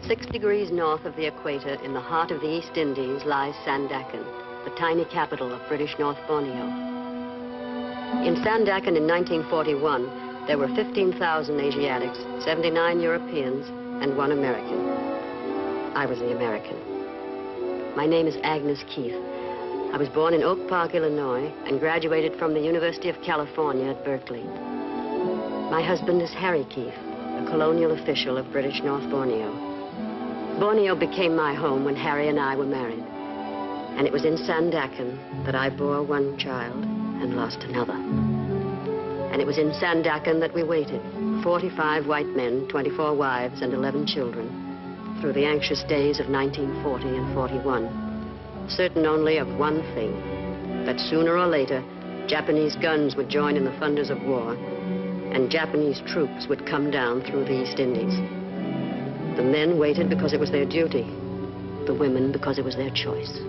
6 degrees north of the equator, in the heart of the East Indies, lies Sandakan, the tiny capital of British North Borneo. In Sandakan in 1941, there were 15,000 Asiatics, 79 Europeans, and 1 American. I was the American. My name is Agnes Keith. I was born in Oak Park, Illinois, and graduated from the University of California at Berkeley. My husband is Harry Keith, a colonial official of British North Borneo. Borneo became my home when Harry and I were married. And it was in Sandakan that I bore 1 child and lost another. And it was in Sandakan that we waited, 45 white men, 24 wives, and 11 children, through the anxious days of 1940 and 41, certain only of one thing, that sooner or later, Japanese guns would join in the thunders of war, and Japanese troops would come down through the East Indies. The men waited because it was their duty, the women because it was their choice.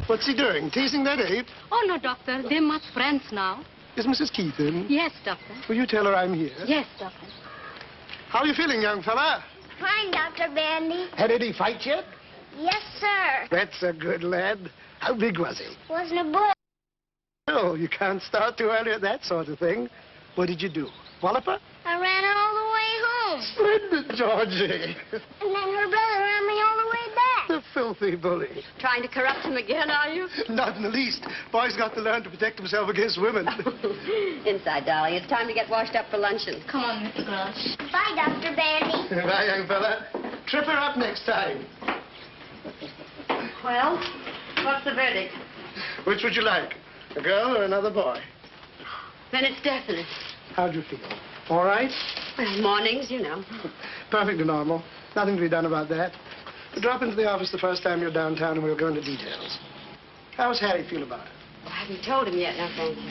What's he doing? Teasing that ape? Oh, no, Doctor. They're much friends now. Is Mrs. Keith in? Yes, Doctor. Will you tell her I'm here? Yes, Doctor. How are you feeling, young fella? Fine, Dr. Bandy. Had any fight yet? Yes, sir. That's a good lad. How big was he? Wasn't a boy. Oh, you can't start too early at that sort of thing. What did you do? Wallop her? I ran her all the way home. Splendid, Georgie. And then her brother ran me all the way back. The filthy bully. Trying to corrupt him again, are you? Not in the least. Boy's got to learn to protect himself against women. Inside, darling. It's time to get washed up for luncheon. Come on, Mr. Grush. Bye, Dr. Bandy. Bye, young fella. Trip her up next time. Well, what's the verdict? Which would you like? A girl or another boy? Then it's definite. How'd you feel? All right? Well, mornings, you know. Perfectly normal. Nothing to be done about that. Drop into the office the first time you're downtown and we'll go into details. How's Harry feel about it? I haven't told him yet, no thank you.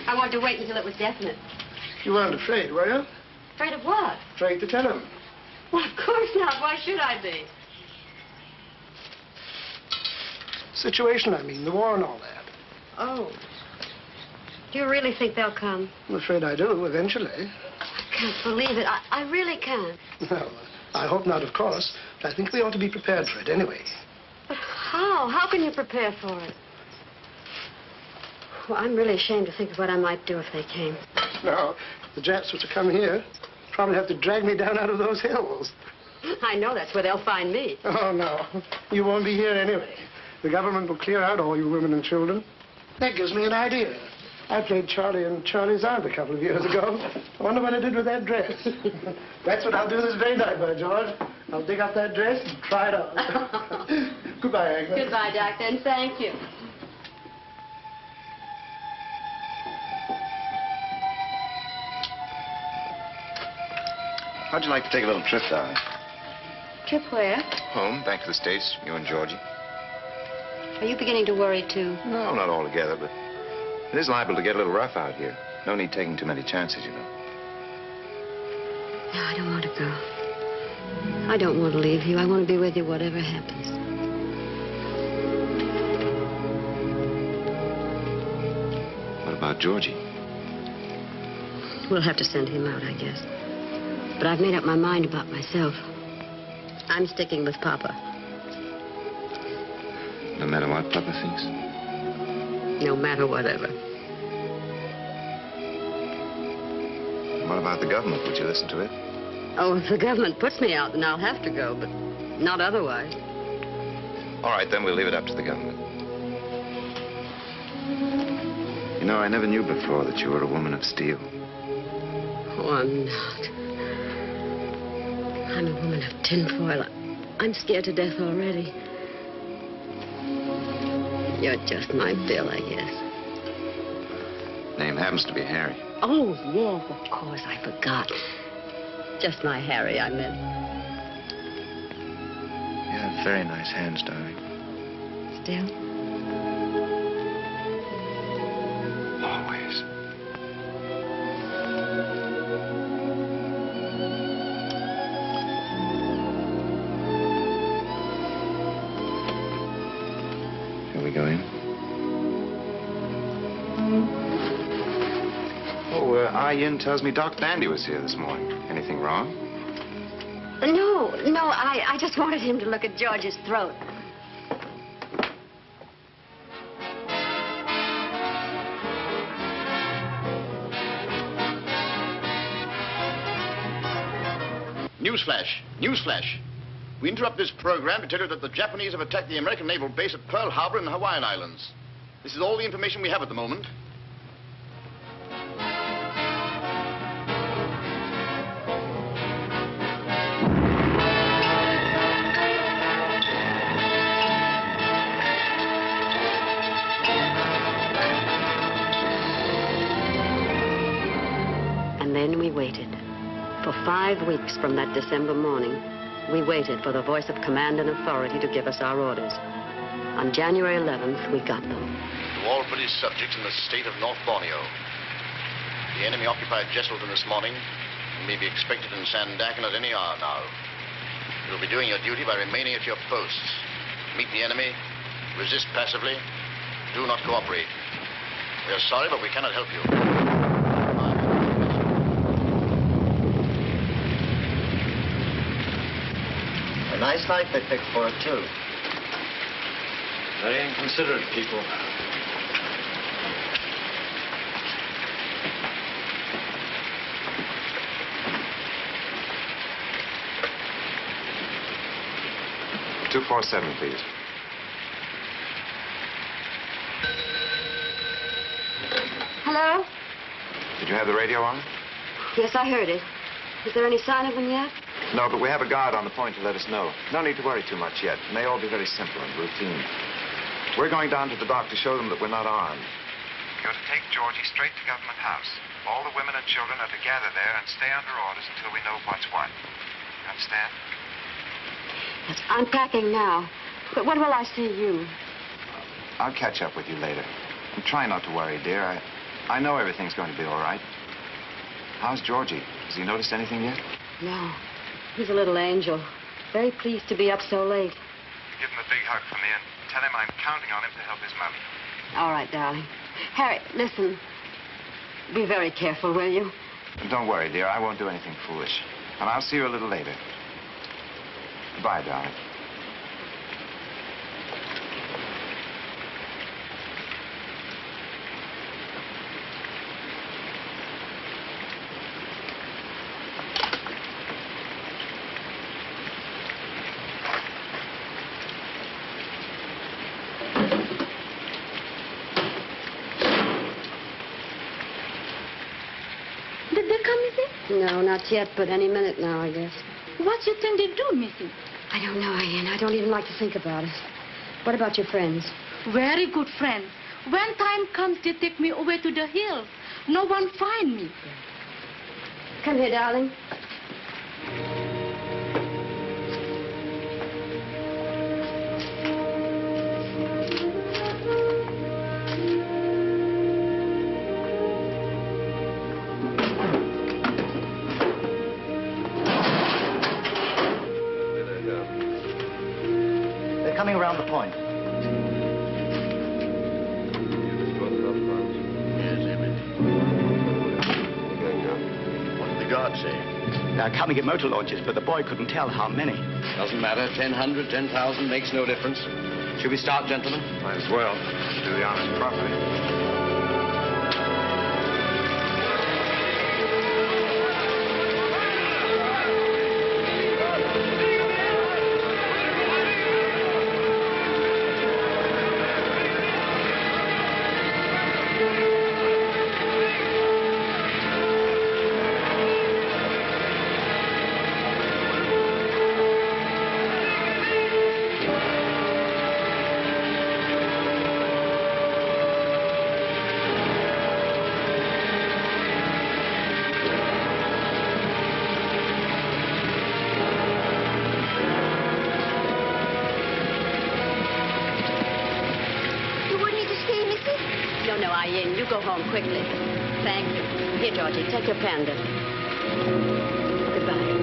I wanted to wait until it was definite. You weren't afraid, were you? Afraid of what? Afraid to tell him. Well, of course not. Why should I be? Situation, I mean, the war and all that. Oh. Do you really think they'll come? I'm afraid I do, eventually. I can't believe it. I really can't. Well, I hope not, of course. But I think we ought to be prepared for it anyway. But how? How can you prepare for it? Well, I'm really ashamed to think of what I might do if they came. Now, if the Japs were to come here, probably have to drag me down out of those hills. I know that's where they'll find me. Oh, no. You won't be here anyway. The government will clear out all you women and children. That gives me an idea. I played Charlie and Charlie's aunt a couple of years ago. I wonder what I did with that dress. That's what I'll do this very night, by George. I'll dig up that dress and try it on. Goodbye, Agnes. Goodbye, Doctor, and thank you. How'd you like to take a little trip, darling? Trip where? Home, back to the States, you and Georgie. Are you beginning to worry, too? No, not altogether, but it is liable to get a little rough out here. No need taking too many chances, you know. No, I don't want to go. I don't want to leave you. I want to be with you whatever happens. What about Georgie? We'll have to send him out, I guess. But I've made up my mind about myself. I'm sticking with Papa. No matter what Papa thinks? No matter whatever. What about the government? Would you listen to it? Oh, if the government puts me out, then I'll have to go, but not otherwise. All right, then we'll leave it up to the government. You know, I never knew before that you were a woman of steel. Oh, I'm not. I'm a woman of tinfoil. I'm scared to death already. You're just my Bill, I guess. Name happens to be Harry. Oh, yes, of course, I forgot. Just my Harry, I meant. You have very nice hands, darling. Still? Always. Yin tells me Doc Dandy was here this morning. Anything wrong? No, I just wanted him to look at George's throat. Newsflash! Newsflash! We interrupt this program to tell you that the Japanese have attacked the American naval base at Pearl Harbor in the Hawaiian Islands. This is all the information we have at the moment. And then we waited. For 5 weeks from that December morning, we waited for the voice of command and authority to give us our orders. On January 11th, we got them. To all British subjects in the state of North Borneo. The enemy occupied Jesselton this morning and may be expected in Sandakan at any hour now. You'll be doing your duty by remaining at your posts. Meet the enemy, resist passively, do not cooperate. We are sorry, but we cannot help you. A nice night they picked for it, too. Very inconsiderate people. $247, please. Hello? Did you have the radio on? Yes, I heard it. Is there any sign of them yet? No, but we have a guard on the point to let us know. No need to worry too much yet. It may all be very simple and routine. We're going down to the dock to show them that we're not armed. You're to take Georgie straight to Government House. All the women and children are to gather there and stay under orders until we know what's what. You understand? Yes, I'm packing now. But when will I see you? I'll catch up with you later. And try not to worry, dear. I know everything's going to be all right. How's Georgie? Has he noticed anything yet? No. He's a little angel. Very pleased to be up so late. Give him a big hug for me and tell him I'm counting on him to help his mummy. All right, darling. Harry, listen. Be very careful, will you? Don't worry, dear. I won't do anything foolish. And I'll see you a little later. Goodbye, darling. No, not yet, but any minute now, I guess. What you think they do, Missy? I don't know, Ian. I don't even like to think about it. What about your friends? Very good friends. When time comes, they take me away to the hills. No one find me. Come here, darling. Coming around the point. Yes, what did the guard say? They're coming at motor launches, but the boy couldn't tell how many. Doesn't matter. 1,000, 10,000 makes no difference. Should we start, gentlemen? Might as well. Do the honors properly. You go home quickly. Thank you. Here, Georgie, take your panda. Goodbye.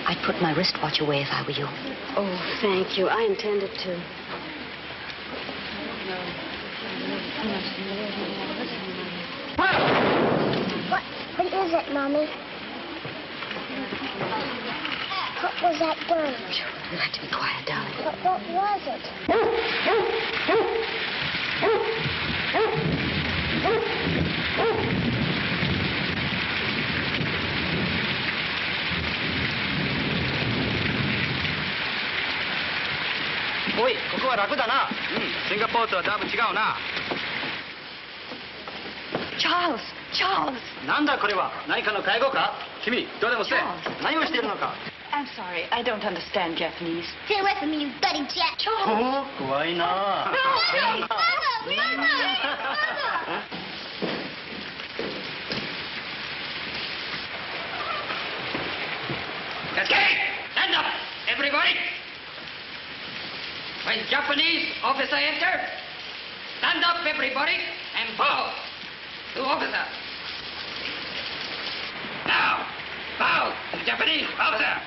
I'd put my wristwatch away if I were you. Oh, thank you. I intended to. What is it, Mommy? What was that gun? You have to be quiet, darling. What was it?おい、ここは楽だな。シンガポールとはだいぶ違うな。Charles! Charles! なんだこれは？何かの介護か？君、どうでもせえ。何をしているのか？ I'm sorry, I don't understand Japanese. Stay away from me, you bloody jet. おお、怖いな。 Mama! Escape! Stand up, everybody! When Japanese officer enter, stand up, everybody, and bow to officer. Now, bow to Japanese officer.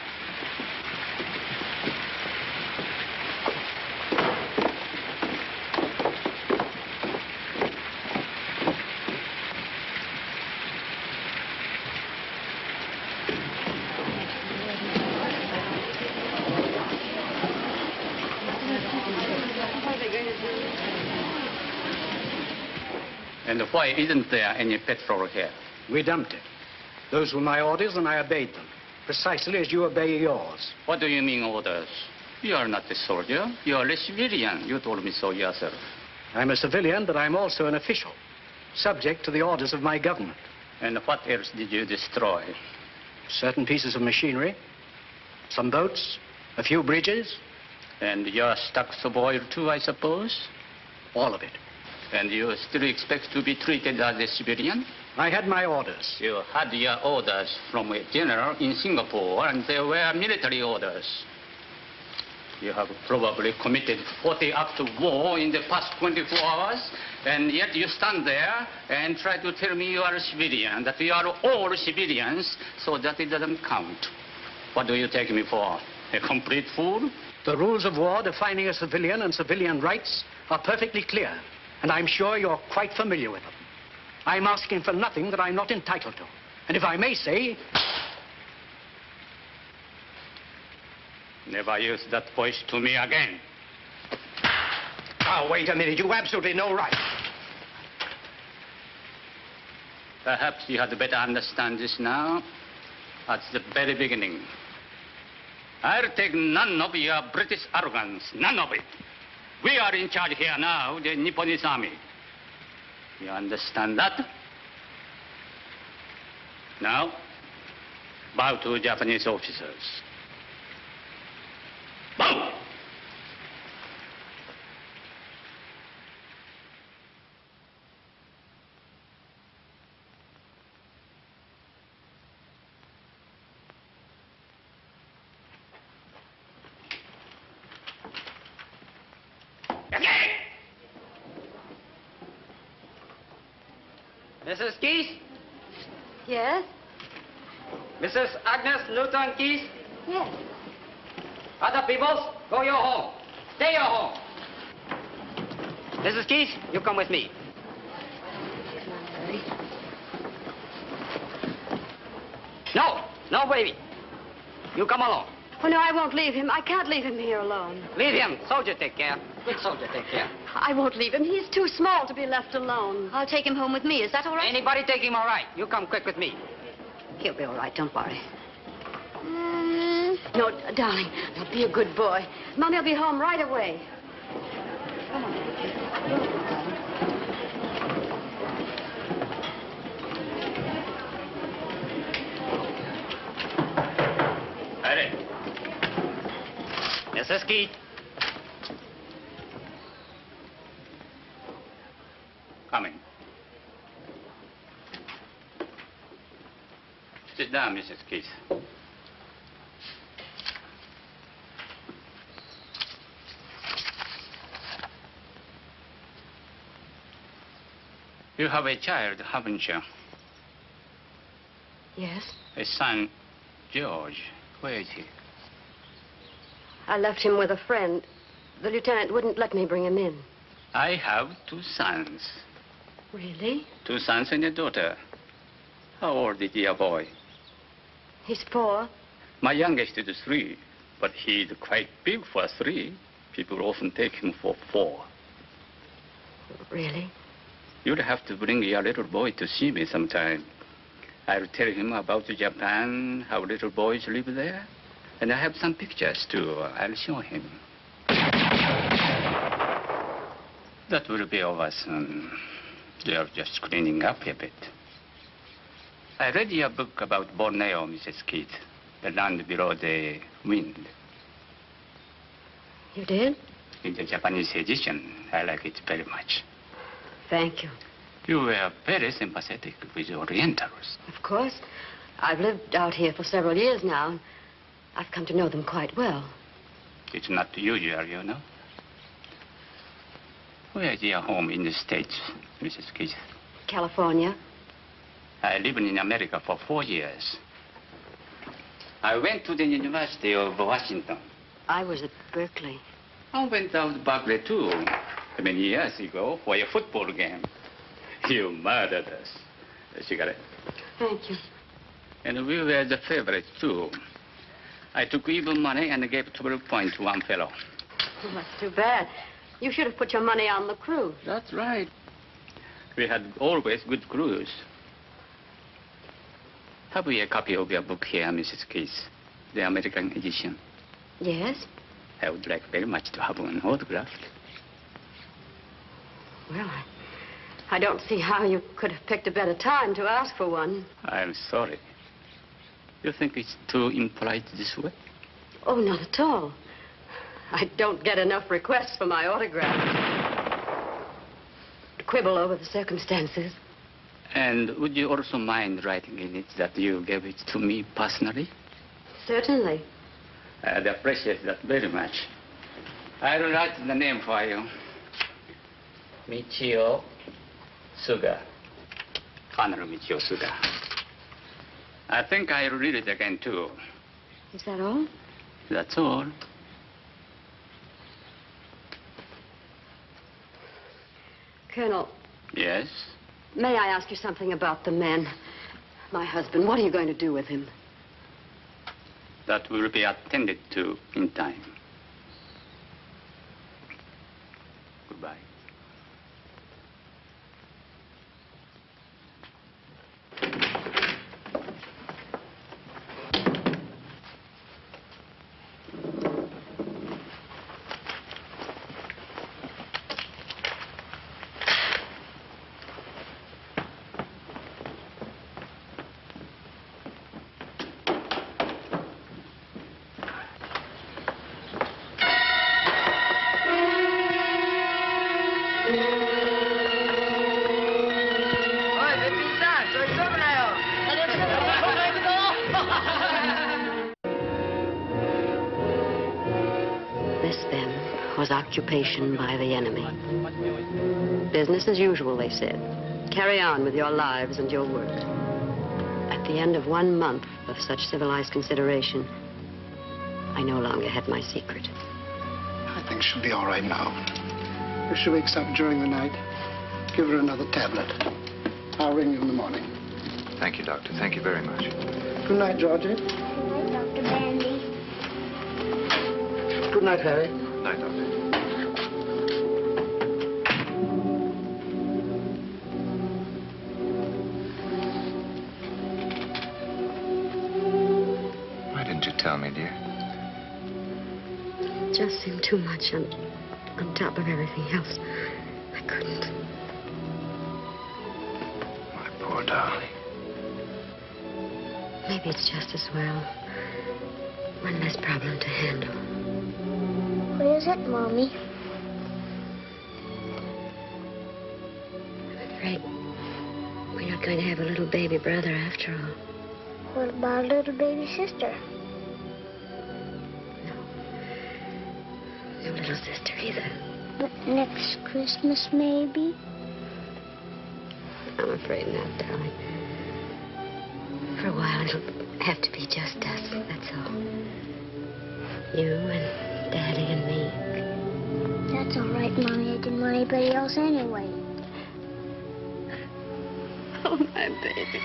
And why isn't there any petrol here? We dumped it. Those were my orders, and I obeyed them, precisely as you obey yours. What do you mean orders? You are not a soldier. You are a civilian. You told me so yourself. I'm a civilian, but I'm also an official, subject to the orders of my government. And what else did you destroy? Certain pieces of machinery, some boats, a few bridges. And your stocks of oil too, I suppose? All of it. And you still expect to be treated as a civilian? I had my orders. You had your orders from a general in Singapore, and they were military orders. You have probably committed 40 acts of war in the past 24 hours, and yet you stand there and try to tell me you are a civilian, that we are all civilians, so that it doesn't count. What do you take me for? A complete fool? The rules of war defining a civilian and civilian rights are perfectly clear, and I'm sure you're quite familiar with them. I'm asking for nothing that I'm not entitled to. And if I may say... Never use that voice to me again. Now, wait a minute. You've absolutely no right. Perhaps you had better understand this now, at the very beginning. I'll take none of your British arrogance, none of it. We are in charge here now, the Nipponese army. You understand that? Now, bow to Japanese officers. Bow! Mrs. Keith? Yes? Mrs. Agnes Newton Keith? Yes. Other people, go your home. Stay your home. Mrs. Keith, you come with me. No, no, baby. You come along. Oh, no, I won't leave him. I can't leave him here alone. Leave him. Soldier take care. Good soldier take care. I won't leave him. He's too small to be left alone. I'll take him home with me. Is that all right? Anybody take him all right. You come quick with me. He'll be all right. Don't worry. No, darling. Now, be a good boy. Mommy'll be home right away. Come on. Mrs. Keith. Coming. Sit down, Mrs. Keith. You have a child, haven't you? Yes? His son, George. Where is he? I left him with a friend. The lieutenant wouldn't let me bring him in. I have 2 sons. Really? 2 sons and a daughter. How old is your boy? He's 4. My youngest is 3, but he's quite big for 3. People often take him for 4. Really? You'd have to bring your little boy to see me sometime. I'll tell him about Japan, how little boys live there. And I have some pictures, too. I'll show him. That will be over soon. They're just cleaning up a bit. I read your book about Borneo, Mrs. Keith. The land below the wind. You did? In the Japanese edition, I like it very much. Thank you. You were very sympathetic with Orientals. Of course. I've lived out here for several years now, and I've come to know them quite well. It's not usual, you know. Where is your home in the States, Mrs. Keith? California. I lived in America for 4 years. I went to the University of Washington. I was at Berkeley. I went out to Berkeley, too, many years ago for a football game. You murdered us. A cigarette. Thank you. And we were the favorites, too. I took even money and gave 12 points to one fellow. Well, that's too bad. You should have put your money on the crew. That's right. We had always good crews. Have we a copy of your book here, Mrs. Keith? The American edition? Yes? I would like very much to have one autographed. Well, I don't see how you could have picked a better time to ask for one. I'm sorry. You think it's too impolite this way? Oh, not at all. I don't get enough requests for my autograph. To quibble over the circumstances. And would you also mind writing in it that you gave it to me personally? Certainly. I'd appreciate that very much. I'll write the name for you. Michio Suga. Colonel Michio Suga. I think I'll read it again, too. Is that all? That's all. Colonel. Yes? May I ask you something about the man? My husband. What are you going to do with him? That will be attended to in time. Goodbye. Occupation by the enemy. Business as usual, they said. Carry on with your lives and your work. At the end of 1 month of such civilized consideration, I no longer had my secret. I think she'll be all right now. If she wakes up during the night, give her another tablet. I'll ring you in the morning. Thank you, Doctor. Thank you very much. Good night, Georgie. Good night, Dr. Bandy. Good night, Harry. Good night, Doctor. Tell me, dear. It just seemed too much on top of everything else. I couldn't. My poor darling. Maybe it's just as well. One less problem to handle. What is it, Mommy? I'm afraid we're not going to have a little baby brother after all. What about a little baby sister? No little sister either. But next Christmas, maybe? I'm afraid not, darling. For a while. it'll have to be just us, that's all. You and Daddy and me. That's all right, Mommy. I didn't want anybody else anyway. Oh, my baby.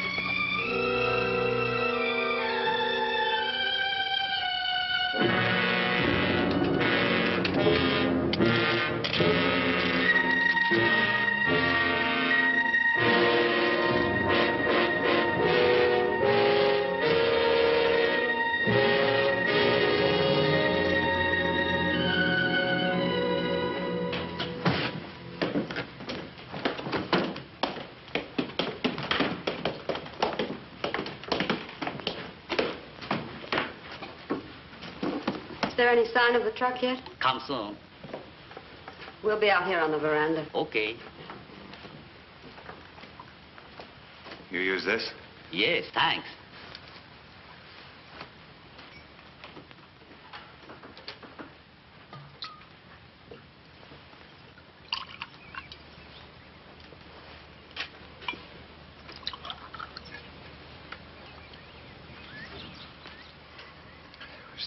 Is there any sign of the truck yet? Come soon. We'll be out here on the veranda. Okay. You use this? Yes, thanks.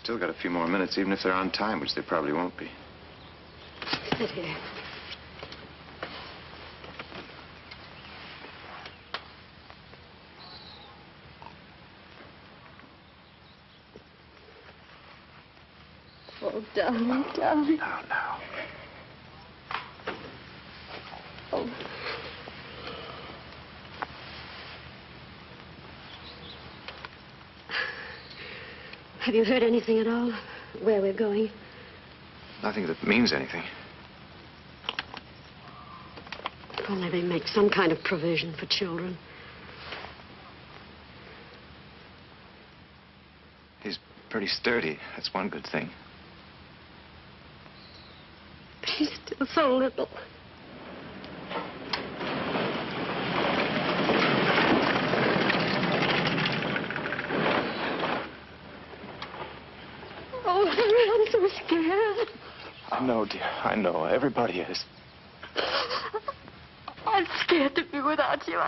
Still got a few more minutes, even if they're on time, which they probably won't be. Sit here. Oh, darling, darling. Now. Oh. Have you heard anything at all? Where we're going? Nothing that means anything. If only they make some kind of provision for children. He's pretty sturdy. That's one good thing. But he's still so little. Oh, I'm so scared. I know, dear. I know. Everybody is. I'm scared to be without you.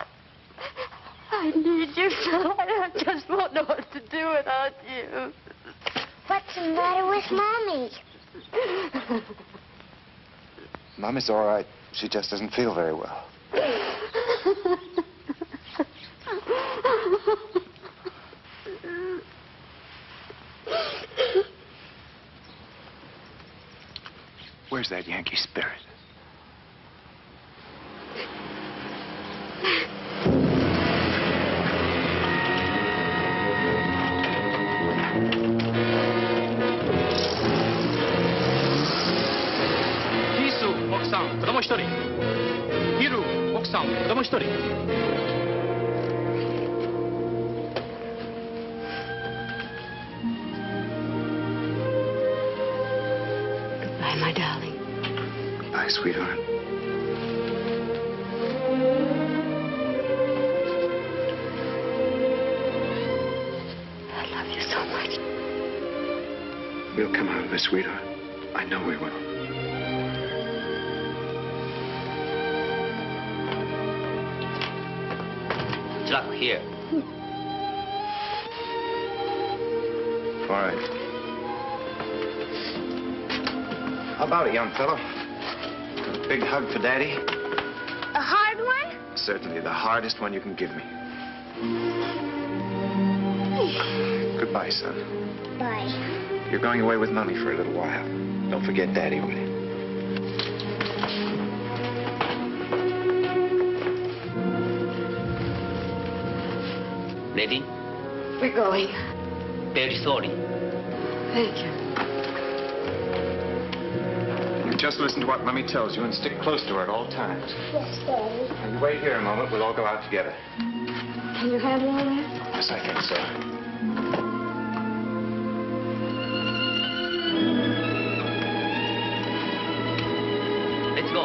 I need you so. I just won't know what to do without you. What's the matter with Mommy? Mommy's all right. She just doesn't feel very well. Where's that Yankee spirit? Hisu, 奥さん、子供一人。ヒル、奥さん、子供一人。Goodbye, my darling. Goodbye, sweetheart. I love you so much. We'll come out of this, sweetheart. I know we will. Truck here. All right. How about it, young fellow? A big hug for Daddy? A hard one? Certainly the hardest one you can give me. Goodbye, son. Bye. You're going away with Mommy for a little while. Don't forget Daddy, will you? Ready? We're going. Very sorry. Thank you. You just listen to what Mommy tells you and stick close to her at all times. Yes, Daddy. Now, you wait here a moment. We'll all go out together. Can you handle all that? Yes, I think so. Let's go.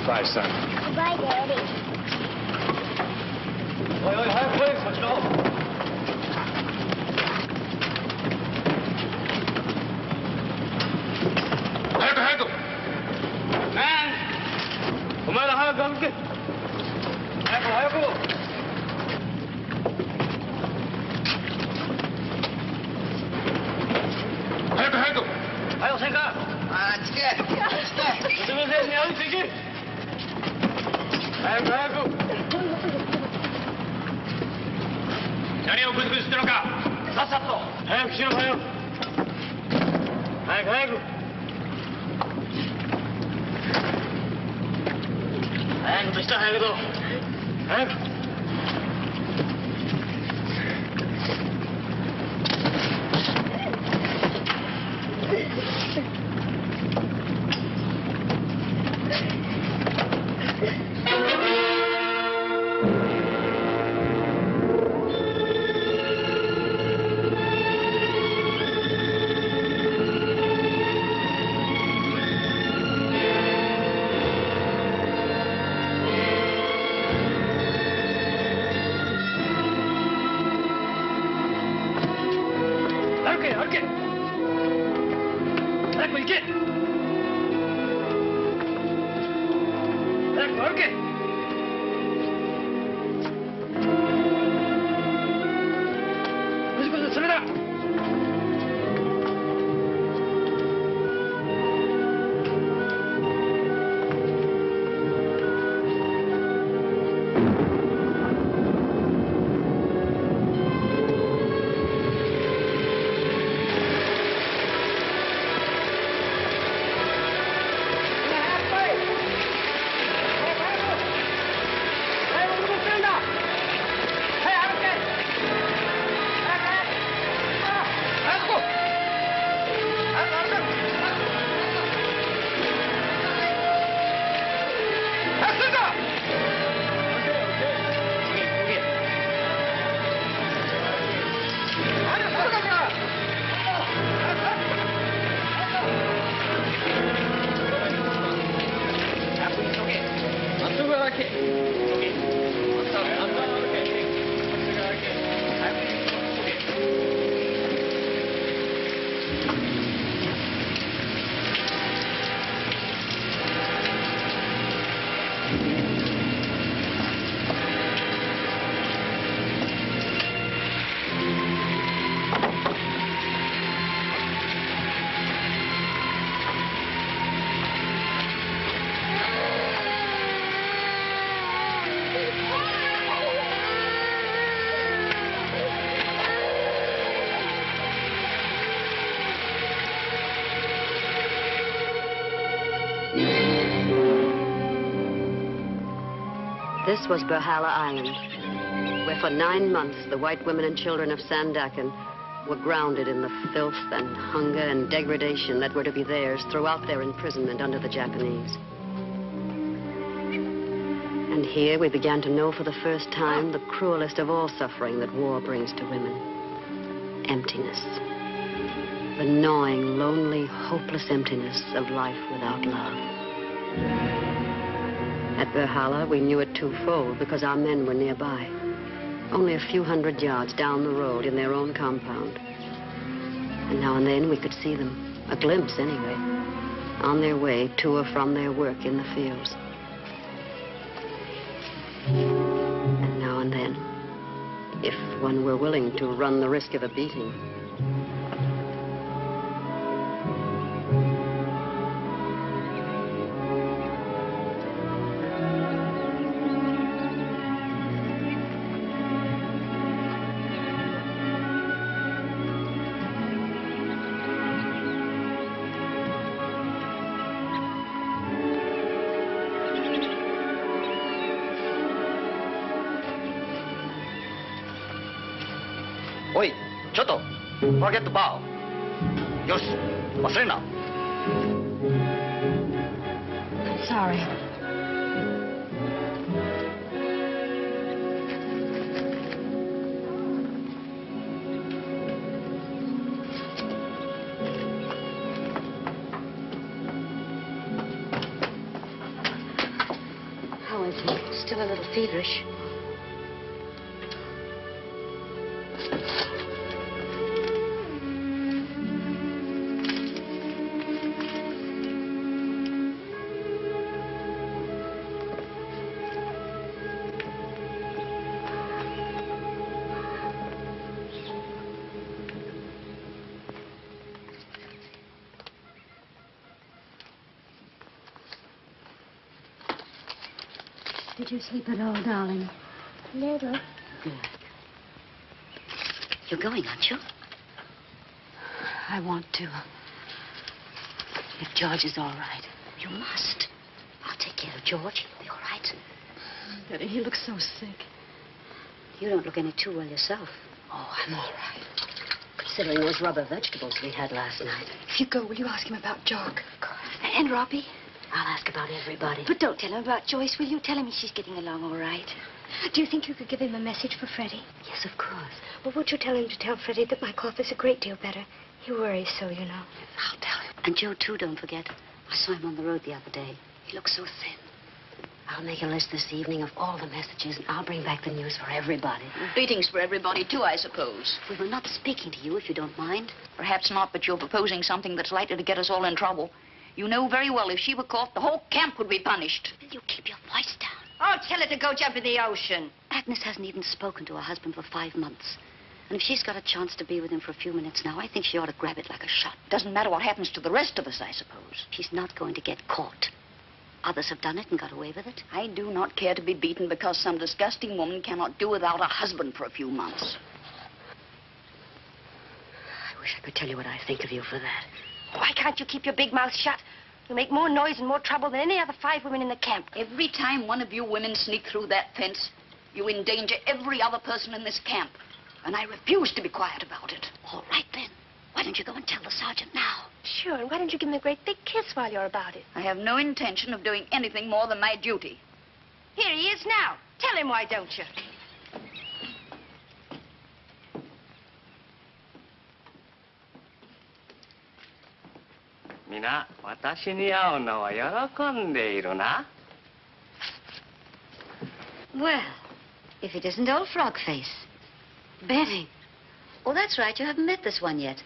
Goodbye, son. Goodbye, Daddy. Oi, oi, 早く来い、そっちの方。早く早く。お前ら早く歩け。早く早く。早く早く。はい、おせんか。あっちけ。すみませんね、歩いていけ。早く早く。何をグズグズしてるのか。さっさと。早くしろ、早く。早く早く。早くとしたら早くと。早く。This was Berhala Island, where for 9 months the white women and children of Sandakan were grounded in the filth and hunger and degradation that were to be theirs throughout their imprisonment under the Japanese. And here we began to know for the first time the cruelest of all suffering that war brings to women: emptiness. The gnawing, lonely, hopeless emptiness of life without love. At Berhala, we knew it twofold because our men were nearby, only a few hundred yards down the road in their own compound. And now and then we could see them, a glimpse anyway, on their way to or from their work in the fields. And now and then, if one were willing to run the risk of a beating, Oi, Choto, forget to bow. Yoshi, 忘れんな。Sorry. still a little feverish. Did you sleep at all, darling? Never. Good. You're going, aren't you? I want to. If George is all right. You must. I'll take care of George. He'll be all right. Betty, he looks so sick. You don't look any too well yourself. Oh, I'm all right. Considering those rubber vegetables we had last night. If you go, will you ask him about Jock? Of course. And Robbie? I'll ask about everybody. But don't tell him about Joyce, will you? Tell him she's getting along all right. Do you think you could give him a message for Freddie? Yes, of course. Well, won't you tell him to tell Freddie that my cough is a great deal better? He worries so, you know. I'll tell him. And Joe, too, don't forget. I saw him on the road the other day. He looks so thin. I'll make a list this evening of all the messages, and I'll bring back the news for everybody. Beatings for everybody, too, I suppose. We were not speaking to you, if you don't mind. Perhaps not, but you're proposing something that's likely to get us all in trouble. You know very well if she were caught, the whole camp would be punished. Will you keep your voice down? Oh, tell her to go jump in the ocean. Agnes hasn't even spoken to her husband for 5 months. And if she's got a chance to be with him for a few minutes now, I think she ought to grab it like a shot. Doesn't matter what happens to the rest of us, I suppose. She's not going to get caught. Others have done it and got away with it. I do not care to be beaten because some disgusting woman cannot do without a husband for a few months. I wish I could tell you what I think of you for that. Why can't you keep your big mouth shut? You'll make more noise and more trouble than any other 5 women in the camp. Every time one of you women sneak through that fence, you endanger every other person in this camp. And I refuse to be quiet about it. All right, then. Why don't you go and tell the sergeant now? Sure, and why don't you give him a great big kiss while you're about it? I have no intention of doing anything more than my duty. Here he is now. Tell him, why don't you? Mina, 私に会うのは喜んでいるな。Well, if it isn't old Frog Face. Betty. Oh, that's right. You haven't met this one yet.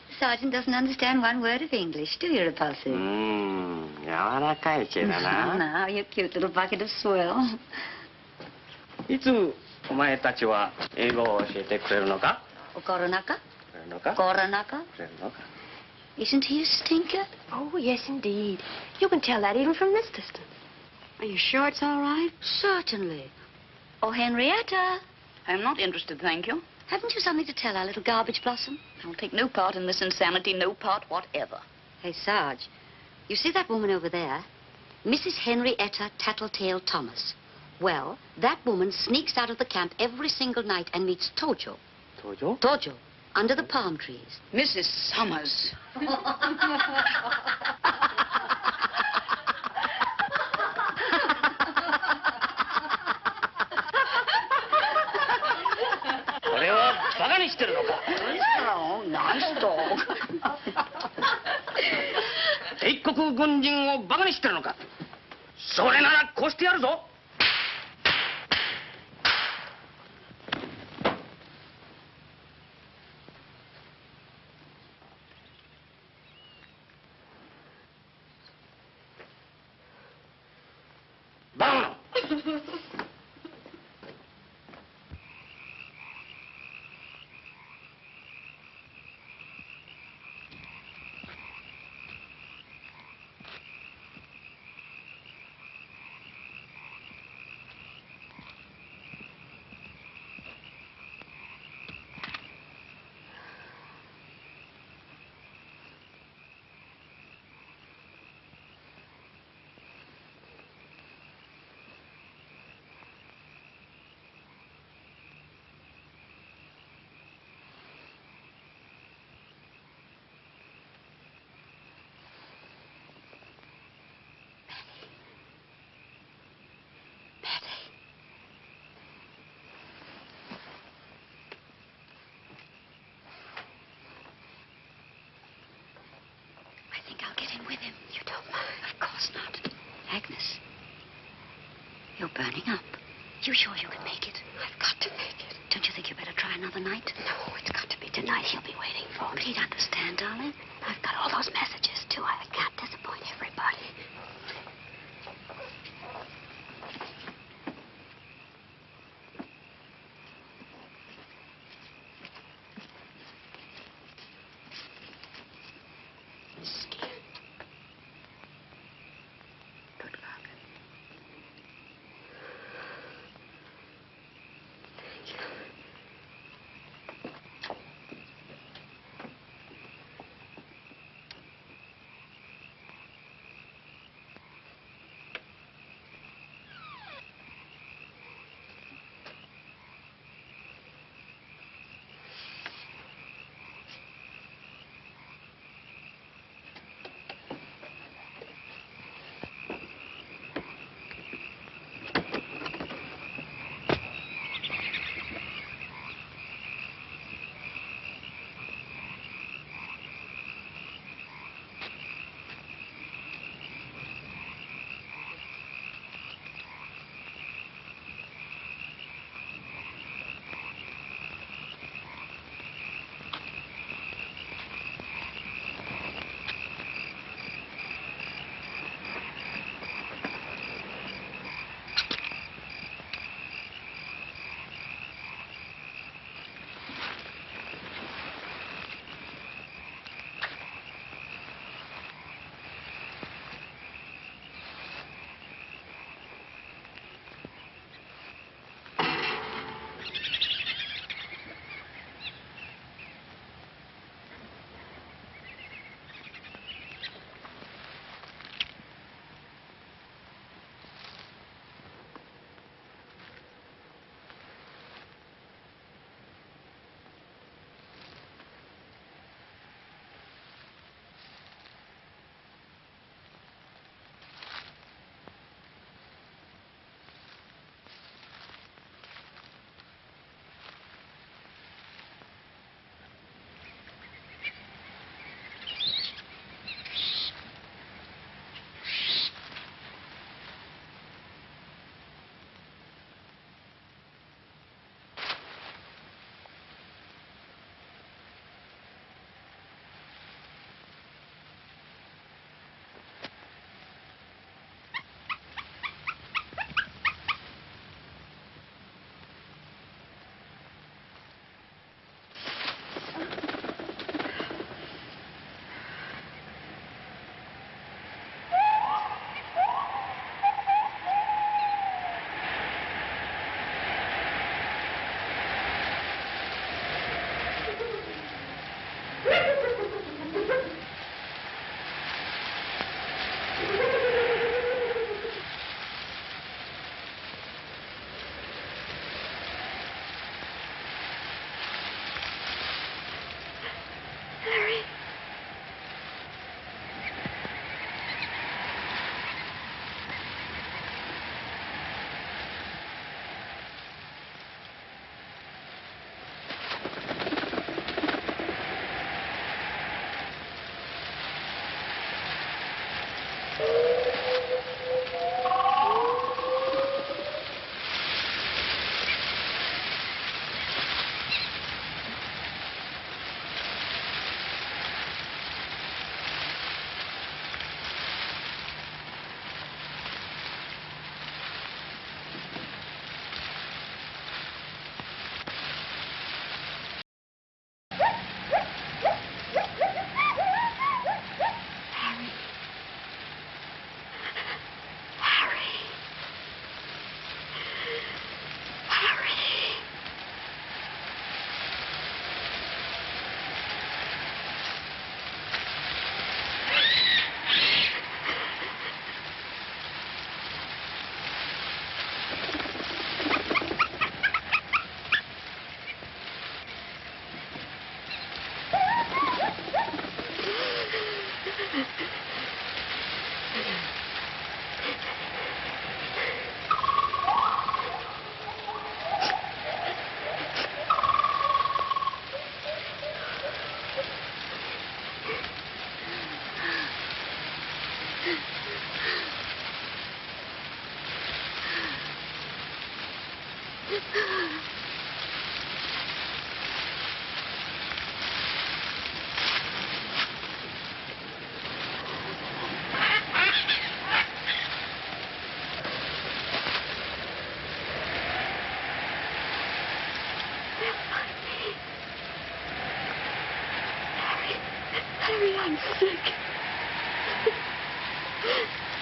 The sergeant doesn't understand one word of English, do you, Repulsive? 柔らかいけどな。Now, you cute little bucket of swill. いつお前たちは英語を教えてくれるのか？ Koronaka? くれるのか？ Koronaka? くれるのか？ Isn't he a stinker? Oh, yes, indeed. You can tell that even from this distance. Are you sure it's all right? Certainly. Oh, Henrietta. I'm not interested, thank you. Haven't you something to tell our little garbage blossom? I'll take no part in this insanity, no part whatever. Hey, Sarge, you see that woman over there? Mrs. Henrietta Tattletale Thomas. Well, that woman sneaks out of the camp every single night and meets Tojo. Tojo? Tojo, under the palm trees. Mrs. Sommers. No, non-stop. 帝国軍人をバカにしてるのか？それならこうしてやるぞ。バカ者。With him. You don't mind? Of course not. Agnes, you're burning up. You sure you can make it? I've got to make it. Don't you think you better try another night? No, it's got to be tonight. He'll be waiting for But me. he'd understand, darling. I've got all those messages, too. I can't disappoint everybody.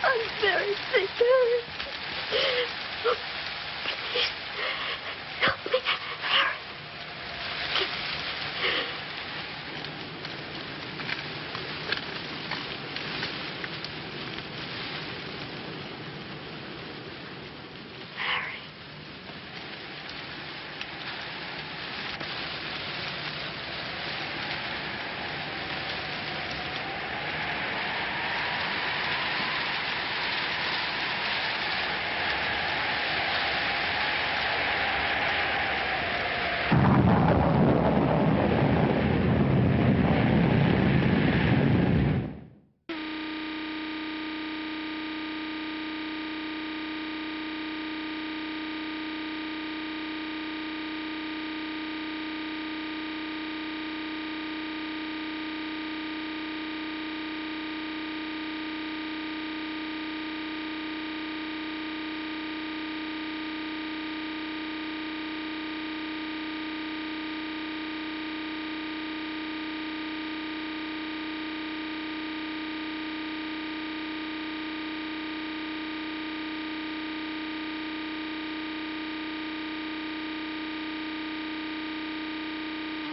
I'm very sick, Harry. Please, help me, Harry.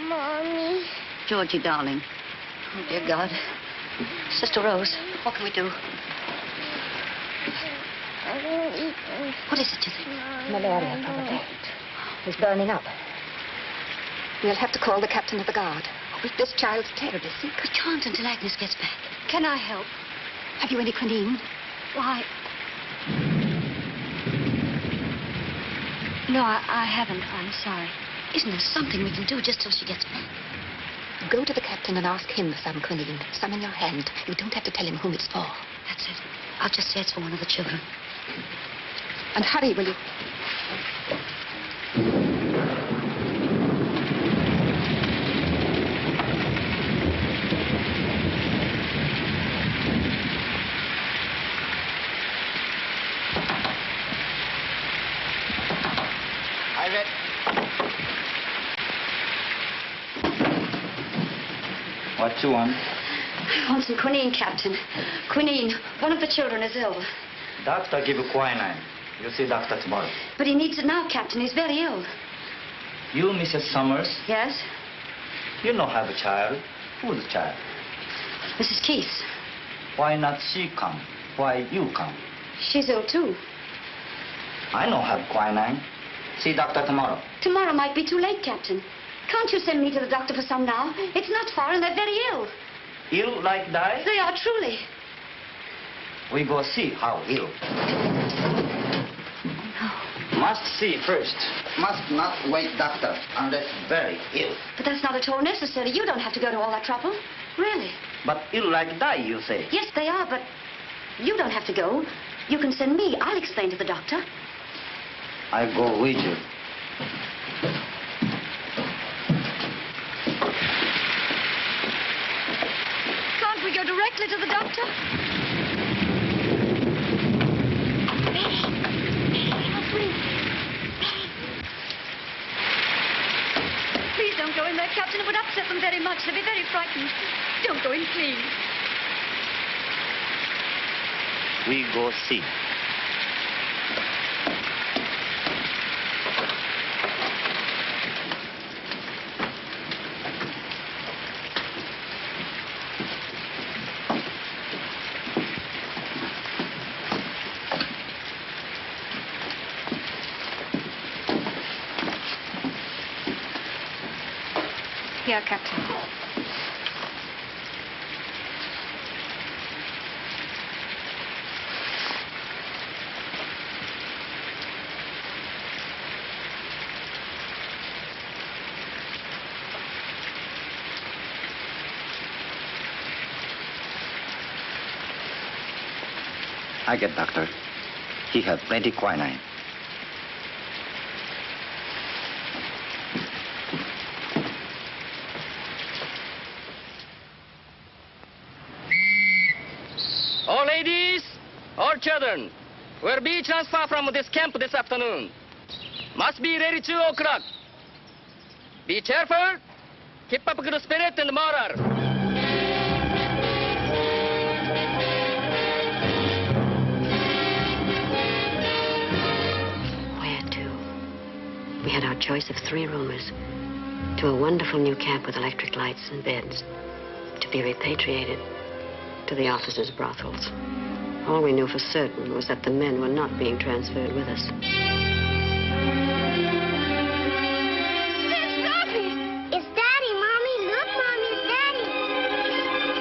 Mommy. Georgie, darling. Oh, dear God. Sister Rose, what can we do? I won't eat them. What is it, you think? Malaria, probably. He's burning up. We'll have to call the captain of the guard. With this child's terribly sick. We can't until Agnes gets back. Can I help? Have you any quinine? Why? No, I haven't. I'm sorry. Isn't there something we can do just till she gets back? Go to the captain and ask him for some quinine. Some in your hand. You don't have to tell him whom it's for. That's it. I'll just say it's for one of the children. And hurry, will you? What you want? I want some quinine, Captain. Quinine. One of the children is ill. Doctor give you quinine. You see doctor tomorrow. But he needs it now, Captain. He's very ill. You, Mrs. Sommers? Yes? You don't have a child. Who's the child? Mrs. Keith. Why not she come? Why you come? She's ill, too. I don't have quinine. See doctor tomorrow. Tomorrow might be too late, Captain. Can't you send me to the doctor for some now? It's not far and they're very ill. Ill like die? They are, truly. We go see how ill. No. Must see first. Must not wait doctor unless very ill. But that's not at all necessary. You don't have to go to all that trouble. Really. But ill like die, you say? Yes, they are, but you don't have to go. You can send me. I'll explain to the doctor. I go with you. Can't we go directly to the doctor? Please don't go in there, Captain. It would upset them very much. They'd be very frightened. Don't go in, please. We go see. Here, Captain. I get doctor. He have plenty quinine. All ladies, all children, will be transferred from this camp this afternoon. Must be ready 2 o'clock. Be cheerful. Keep up good spirit and morale. choice of 3 roomers to a wonderful new camp with electric lights and beds, to be repatriated to the officers' brothels. All we knew for certain was that the men were not being transferred with us. It's Daddy, Mommy. Look, Mommy, it's Daddy.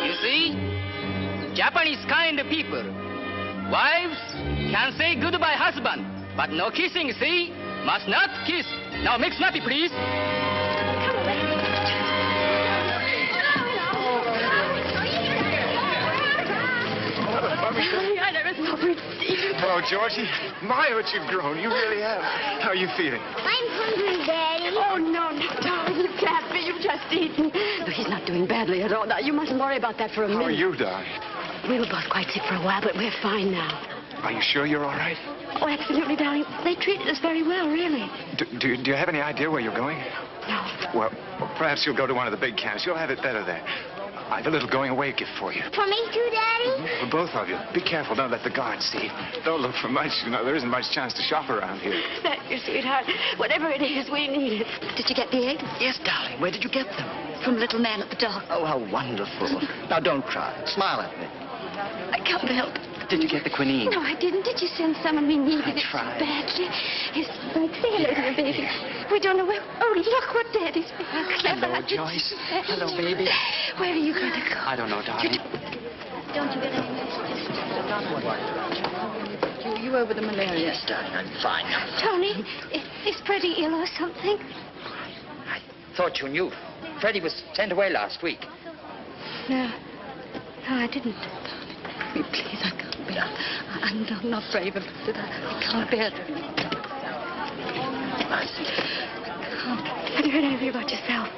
You see? Japanese kind of people. Wives can say goodbye husband, but no kissing, see? Must not kiss. Now make snappy, please. I never saw her. Hello, Georgie. My, what you've grown. You really have. How are you feeling? I'm hungry, Daddy. Oh, no, darling, you can't be. You've just eaten. No, he's not doing badly at all. Now, you mustn't worry about that for a minute. How are you, darling? We were both quite sick for a while, but we're fine now. Are you sure you're all right? Oh, absolutely, darling. They treated us very well, really. Do you have any idea where you're going? No. Well, perhaps you'll go to one of the big camps. You'll have it better there. I've a little going-away gift for you. For me too, Daddy? For both of you. Be careful. Don't let the guards see. Don't look for much. You know, there isn't much chance to shop around here. Thank you, sweetheart. Whatever it is, we need it. Did you get the eggs? Yes, darling. Where did you get them? From the little man at the dock. Oh, how wonderful. Now, don't cry. Smile at me. I can't help it. Did you get the quinine? No, I didn't. Did you send someone? We needed it so tried. badly. His like, say hello to the baby. We don't know where. Oh, look what Daddy's being clever. Hello, Joyce. Hello, baby. Where are you going to go? I don't know, darling. Don't you get any You over the malaria? Yes, darling. I'm fine now. Tony, is Freddie ill or something? I thought you knew. Freddie was sent away last week. No, I didn't. Oh, please, I can't bear it. I'm not brave enough to that. I can't bear it. I can't. Have you heard anything about yourself?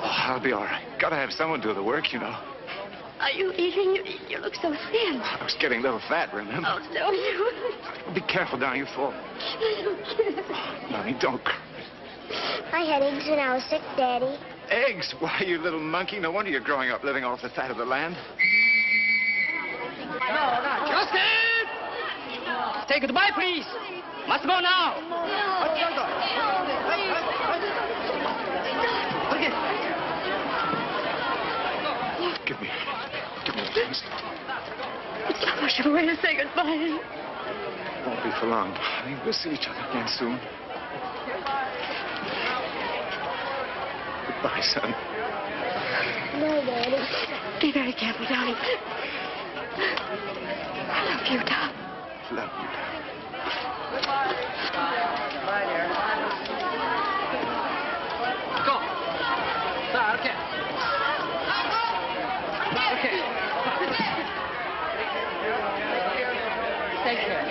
Oh, I'll be all right. Gotta have someone do the work, you know. Are you eating? You look so thin. I was getting a little fat, remember? Oh, so you. Be careful down, you fall. Mommy, don't cry. I had eggs when I was sick, Daddy. Eggs? Why, you little monkey. No wonder you're growing up living off the fat of the land. Justin! Say goodbye, please. Must go now. Give me a kiss. It's so much of a way to say goodbye. Won't be for long, darling. We'll see each other again soon. Goodbye, son. No, Daddy. Be very careful, darling. I love you, darling. Love you, darling. Go. Okay. Okay. Take care.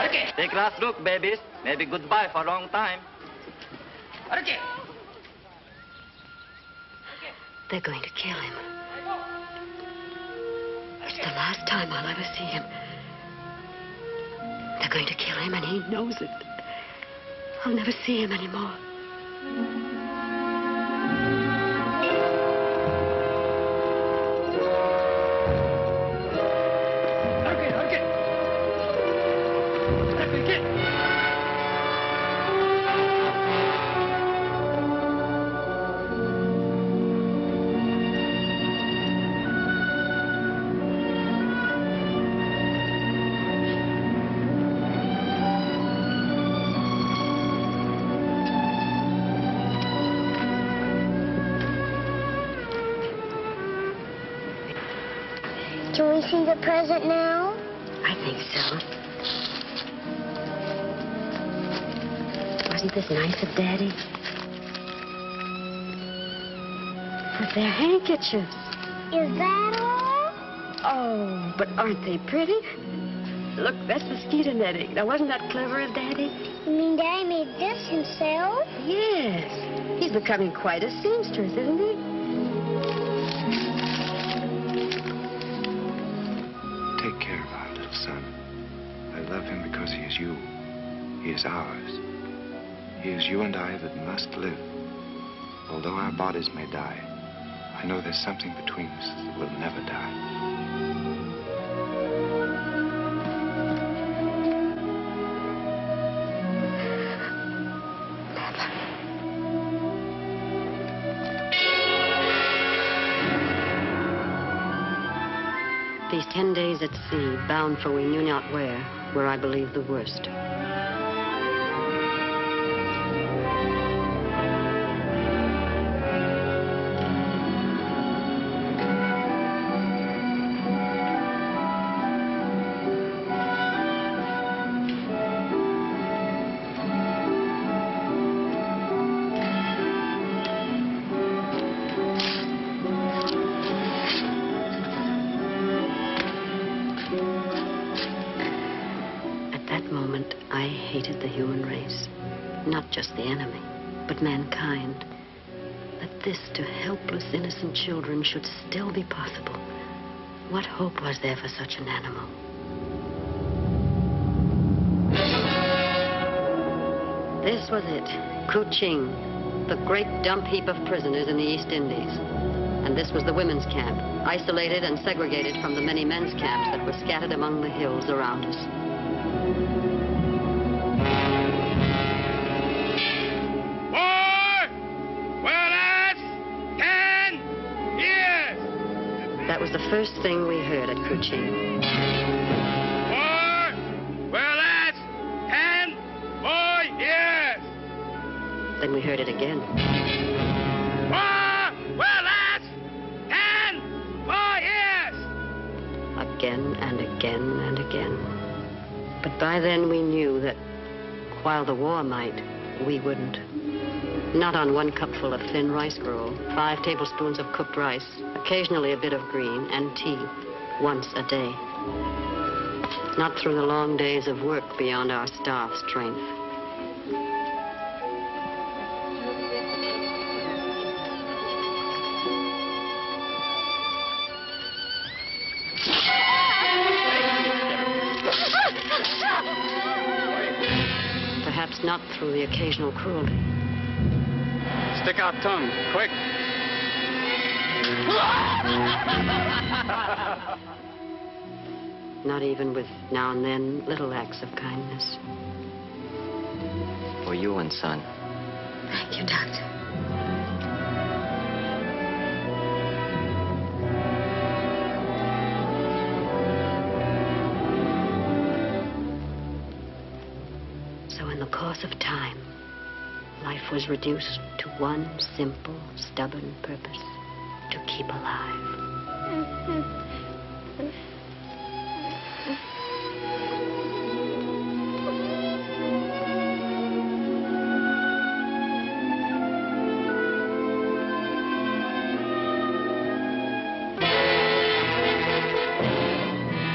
Okay. Take last look, babies. Maybe goodbye for a long time. Okay. They're going to kill him. It's the last time I'll ever see him. They're going to kill him, and he knows it. I'll never see him anymore. Can we see the present now? I think so. Wasn't this nice of Daddy? But they're handkerchiefs. Is that all? Oh, but aren't they pretty? Look, that's mosquito netting. Now, wasn't that clever of Daddy? You mean Daddy made this himself? Yes. He's becoming quite a seamstress, isn't he? Take care of our little son. I love him because he is you. He is ours. He is you and I that must live. Although our bodies may die, I know there's something between us that will never die. These 10 days at sea, bound for we knew not where, were, I believe, the worst. Hated the human race, not just the enemy, but mankind. That this to helpless, innocent children should still be possible. What hope was there for such an animal? This was it, Keuning, the great dump heap of prisoners in the East Indies. And this was the women's camp, isolated and segregated from the many men's camps that were scattered among the hills around us. That was the first thing we heard at Keuning. Well, that's 10 more years. Then we heard it again. Well, that's 10 more years. Again and again and again. But by then we knew that while the war might, we wouldn't. Not on one cupful of thin rice gruel, 5 tablespoons of cooked rice, occasionally a bit of green, and tea once a day. Not through the long days of work beyond our staff strength. Perhaps not through the occasional cruelty. Stick out tongue, quick. Not even with, now and then, little acts of kindness. For you and son. Thank you, Doctor. So in the course of time, life was reduced to one simple, stubborn purpose: to keep alive.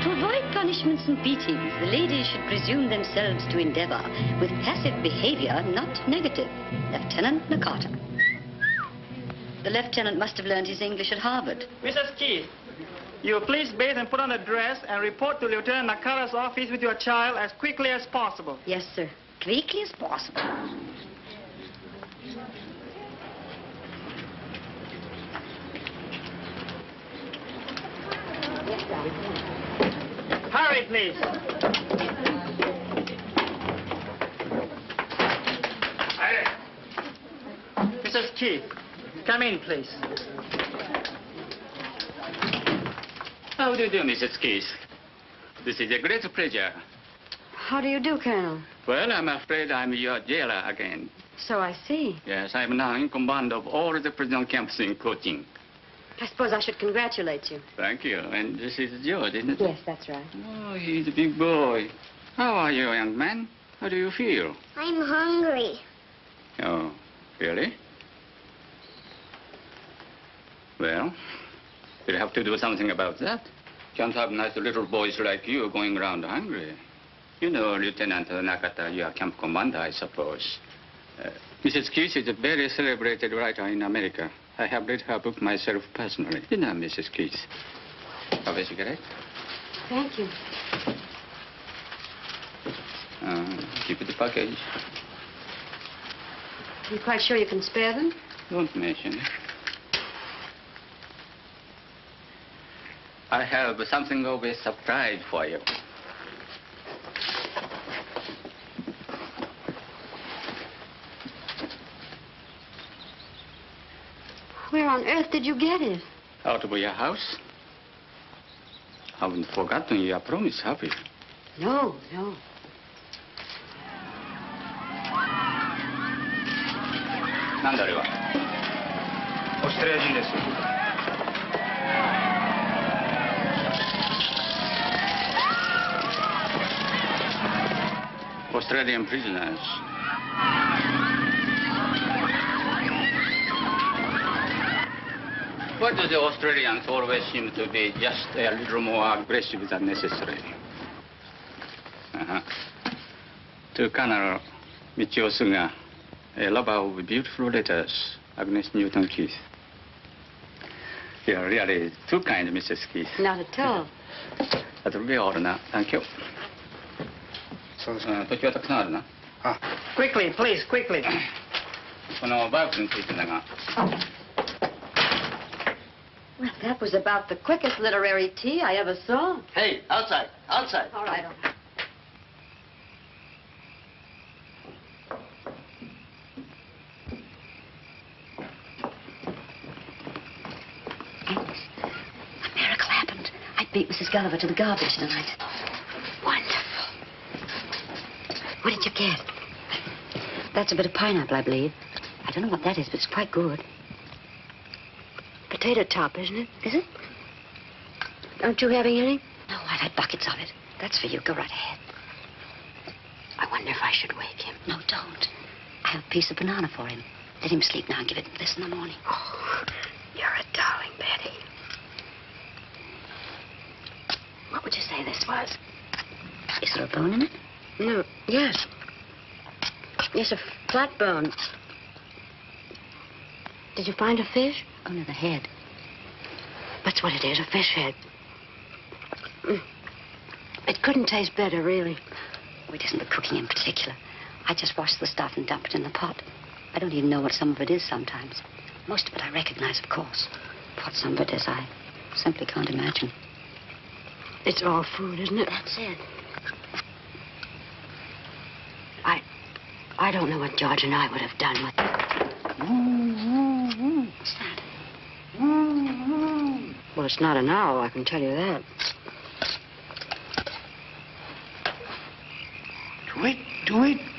To avoid punishments and beatings, the ladies should presume themselves to endeavor with passive behavior, not negative. Lieutenant Nakata. The lieutenant must have learned his English at Harvard. Mrs. Keith, you please bathe and put on a dress and report to Lieutenant Nakata's office with your child as quickly as possible. Yes, sir. Quickly as possible. Hurry, please. Mrs. Keith, come in, please. How do you do, Mrs. Keith? This is a great pleasure. How do you do, Colonel? Well, I'm afraid I'm your jailer again. So I see. Yes, I'm now in command of all the prison camps in Keuning. I suppose I should congratulate you. Thank you. And this is George, isn't it? Yes, that's right. Oh, he's a big boy. How are you, young man? How do you feel? I'm hungry. Oh, really? Well, you'll have to do something about that. Can't have nice little boys like you going around hungry. You know, Lieutenant Nakata, you are camp commander, I suppose. Mrs. Keith is a very celebrated writer in America. I have read her book myself personally. You know, Mrs. Keith. Have a cigarette? Thank you. Keep the package. You quite sure you can spare them? Don't mention it. I have something of a surprise for you. Where on earth did you get it? Out of your house. haven't forgotten your promise, have you? No, no. Nandare wa? Australia人です。Australian prisoners. Why do the Australians always seem to be just a little more aggressive than necessary? To Colonel Michio Suga, a lover of beautiful letters, Agnes Keith. You are really too kind, Mrs. Keith. Not at all. That will be all now. Thank you. Quickly, please, quickly. このバイクについてだが。 Well, that was about the quickest literary tea I ever saw. Hey, outside, outside. All right, all right. Agnes, a miracle happened. I beat Mrs. Gulliver to the garbage tonight. Wonderful. What did you get? That's a bit of pineapple, I believe. I don't know what that is, but it's quite good. Potato top, isn't it? Is it? Aren't you having any? No, I've had buckets of it. That's for you. Go right ahead. I wonder if I should wake him. No, don't. I have a piece of banana for him. Let him sleep now and give it this in the morning. Oh, you're a darling, Betty. What would you say this was? Is there a bone in it? No, yes. Yes, a flat bone. Did you find a fish? Under the head. That's what it is, a fish head. It couldn't taste better, really. Oh, it isn't the cooking in particular. I just wash the stuff and dump it in the pot. I don't even know what some of it is sometimes. Most of it I recognize, of course. What some of it is, I simply can't imagine. It's all food, isn't it? That's it. I don't know what George and I would have done with it. What's that? Well, it's not an owl, I can tell you that.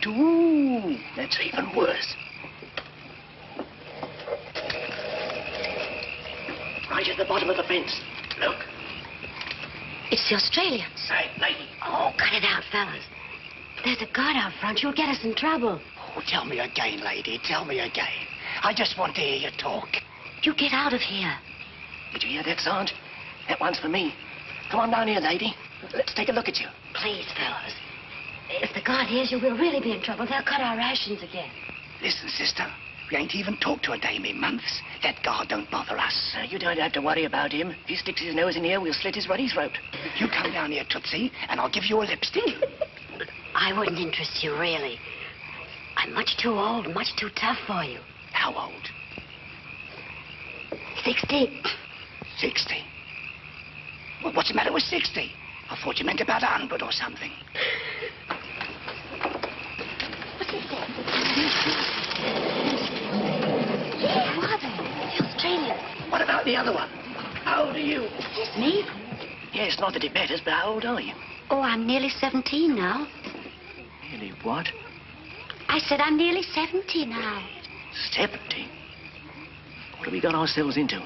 Do. That's even worse. Right at the bottom of the fence. Look. It's the Australians. Hey, lady. Oh, cut it out, fellas. There's a guard out front. You'll get us in trouble. Oh, tell me again, lady. Tell me again. I just want to hear you talk. You get out of here. Did you hear that, Sarge? That one's for me. Come on down here, lady. Let's take a look at you. Please, fellas. If the guard hears you, we'll really be in trouble. They'll cut our rations again. Listen, sister. We ain't even talked to a dame in months. That guard don't bother us. You don't have to worry about him. If he sticks his nose in here, we'll slit his ruddy throat. You come down here, Tootsie, and I'll give you a lipstick. I wouldn't interest you, really. I'm much too old, much too tough for you. How old? 60. 60? Well, what's the matter with 60? I thought you meant about 100 or something. What's he saying? Who are they? The Australians. What about the other one? How old are you? Yes, me? Yes, not that it matters, but how old are you? Oh, I'm nearly 17 now. Nearly what? I said I'm nearly 70 now. 70? What have we got ourselves into?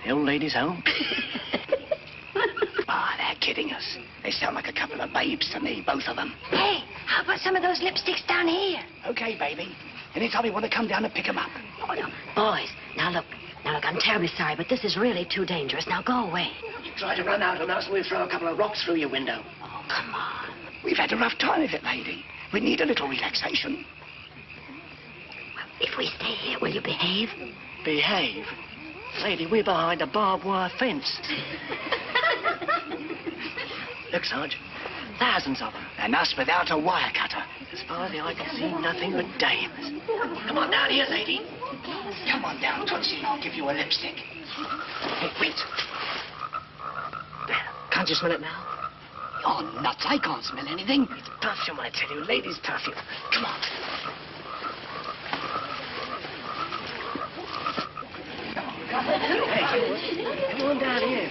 The old lady's home? They're kidding us. They sound like a couple of babes to me, both of them. Hey, how about some of those lipsticks down here? Okay, baby. Anytime you want to come down and pick them up. Oh, no. Boys, now look, I'm terribly sorry, but this is really too dangerous. Now go away. You try to run out on us and we'll throw a couple of rocks through your window. Oh, come on. We've had a rough time of it, lady. We need a little relaxation. Well, if we stay here, will you behave? Behave? Lady, we're behind a barbed wire fence. Look, Sarge. Thousands of them. And us without a wire cutter. As far as the eye can see, nothing but dames. Come on down here, lady. Come on down, Tootsie, and I'll give you a lipstick. Hey, wait. There. Can't you smell it now? Oh, nuts. I can't smell anything. It's perfume, I tell you. Ladies' perfume. Come on. Hey, come on down here.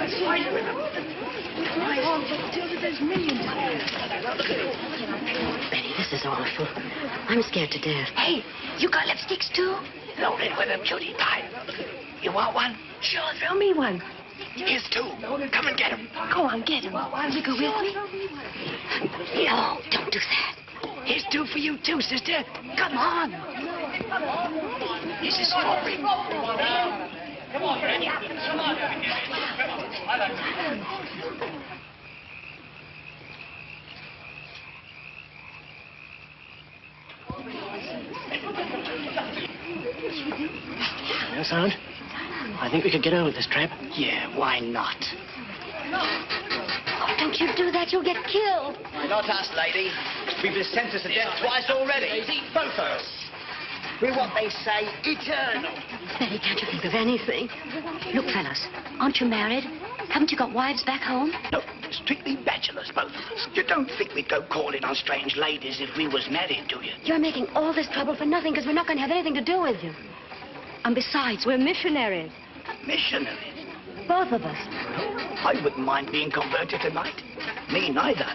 Let's fight with them. There's millions of them. Benny, this is awful. I'm scared to death. Hey, you got lipsticks too? Loaded with them, cutie pie. You want one? Sure, throw me one. Here's two. Come and get them. Go on, get him. Will you go with me? No, don't do that. Here's two for you too, sister. Come on. This is strawberry. Come on, Freddy. Come on. Well, son, I think we could get over this trap. Yeah, why not? Oh, don't you do that. You'll get killed. Not us, lady. We've been sentenced to death twice already. Both of us. We're what they say, eternal. Benny, can't you think of anything? Look, fellas, aren't you married? Haven't you got wives back home? No, strictly bachelors, both of us. You don't think we'd go calling on strange ladies if we was married, do you? You're making all this trouble for nothing because we're not going to have anything to do with you. And besides, we're missionaries. Missionaries? Both of us. I wouldn't mind being converted tonight. Me neither.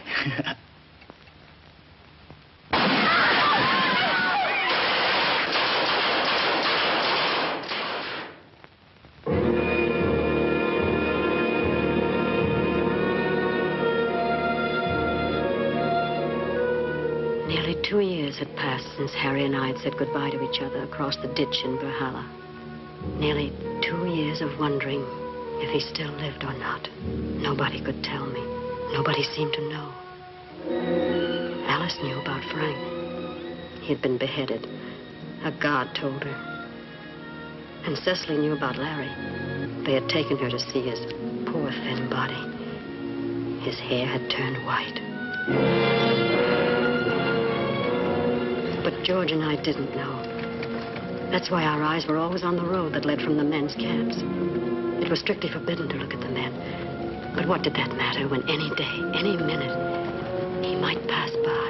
Nearly 2 years had passed since Harry and I had said goodbye to each other across the ditch in Valhalla. Nearly 2 years of wondering if he still lived or not. Nobody could tell me. Nobody seemed to know. Alice knew about Frank. He had been beheaded. A guard told her. And Cecily knew about Larry. They had taken her to see his poor, thin body. His hair had turned white. But George and I didn't know. That's why our eyes were always on the road that led from the men's camps. It was strictly forbidden to look at the men. But what did that matter when any day, any minute, he might pass by?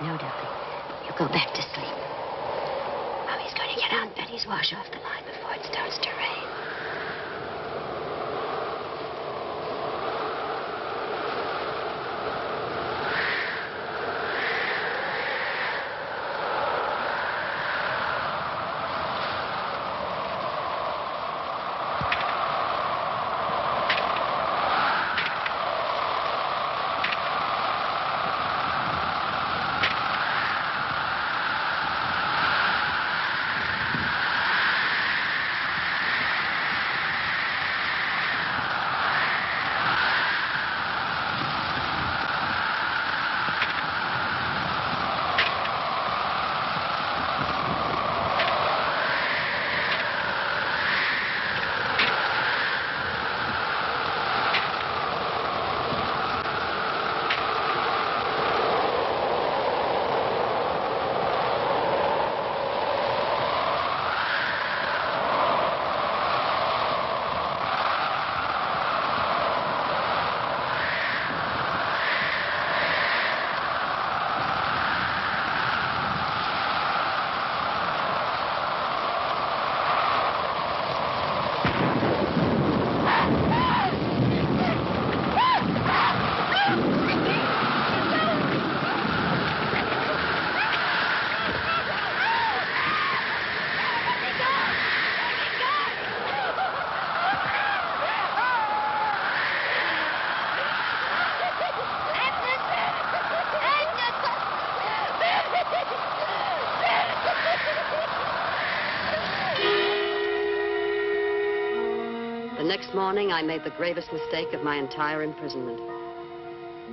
No, darling. You go back to sleep. Mommy's going to get out Betty's wash off the line before it starts to rain. The next morning, I made the gravest mistake of my entire imprisonment.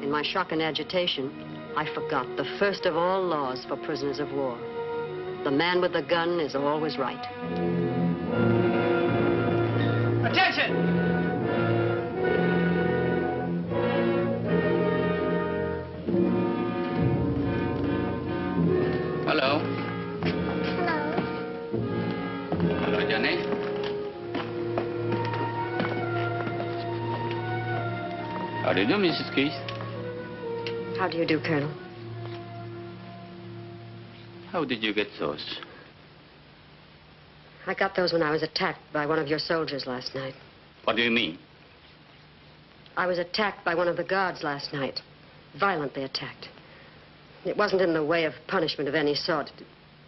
In my shock and agitation, I forgot the first of all laws for prisoners of war. The man with the gun is always right. Attention! Hello. Hello, Johnny. How do you do, Mrs. Keith? How do you do, Colonel? How did you get those? I got those when I was attacked by one of your soldiers last night. What do you mean? I was attacked by one of the guards last night. Violently attacked. It wasn't in the way of punishment of any sort.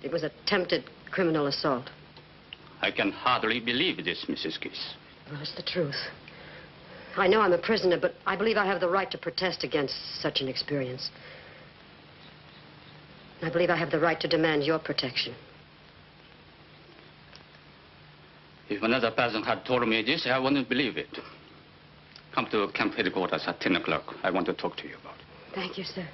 It was attempted criminal assault. I can hardly believe this, Mrs. Keith. Well, it's the truth. I know I'm a prisoner, but I believe I have the right to protest against such an experience. I believe I have the right to demand your protection. If another person had told me this, I wouldn't believe it. Come to camp headquarters at 10 o'clock. I want to talk to you about it. Thank you, sir.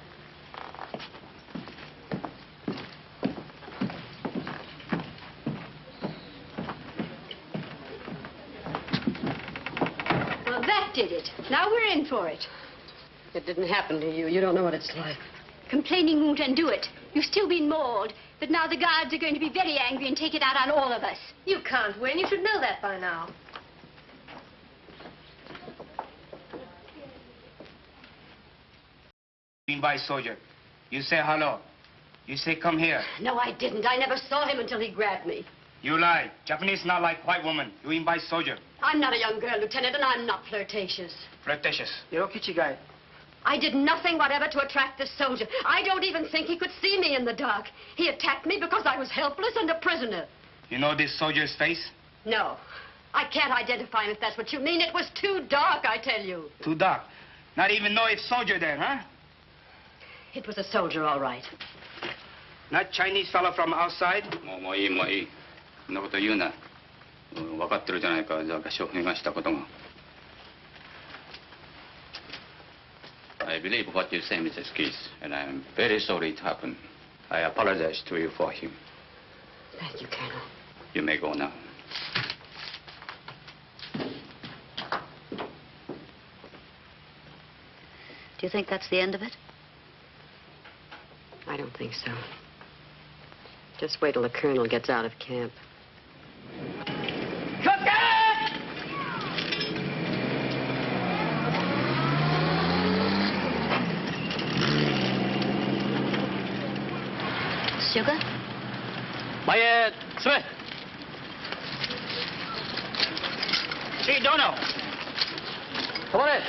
Well, that did it. Now we're in for it. It didn't happen to you. You don't know what it's like. Complaining won't undo it. You've still been mauled, but now the guards are going to be very angry and take it out on all of us. You can't win. You should know that by now. By soldier. You say hello. You say come here. No, I didn't. I never saw him until he grabbed me. You lie. Japanese not like white woman. You invite soldier. I'm not a young girl, Lieutenant, and I'm not flirtatious. Flirtatious. I did nothing whatever to attract this soldier. I don't even think he could see me in the dark. He attacked me because I was helpless and a prisoner. You know this soldier's face? No. I can't identify him if that's what you mean. It was too dark, I tell you. Too dark. Not even know it's soldier there, huh? It was a soldier, all right. Not Chinese fella from outside? もういい。そんなこと言うな。分かってるじゃないか。なんか証言がしたことが。I believe what you say, Mrs. Keith, and I am very sorry it happened. I apologize to you for him. Thank you, Colonel. You may go now. Do you think that's the end of it? I don't think so. Just wait till the colonel gets out of camp. Sugar? Quiet. Sweat. Hey, Dono. Colbert,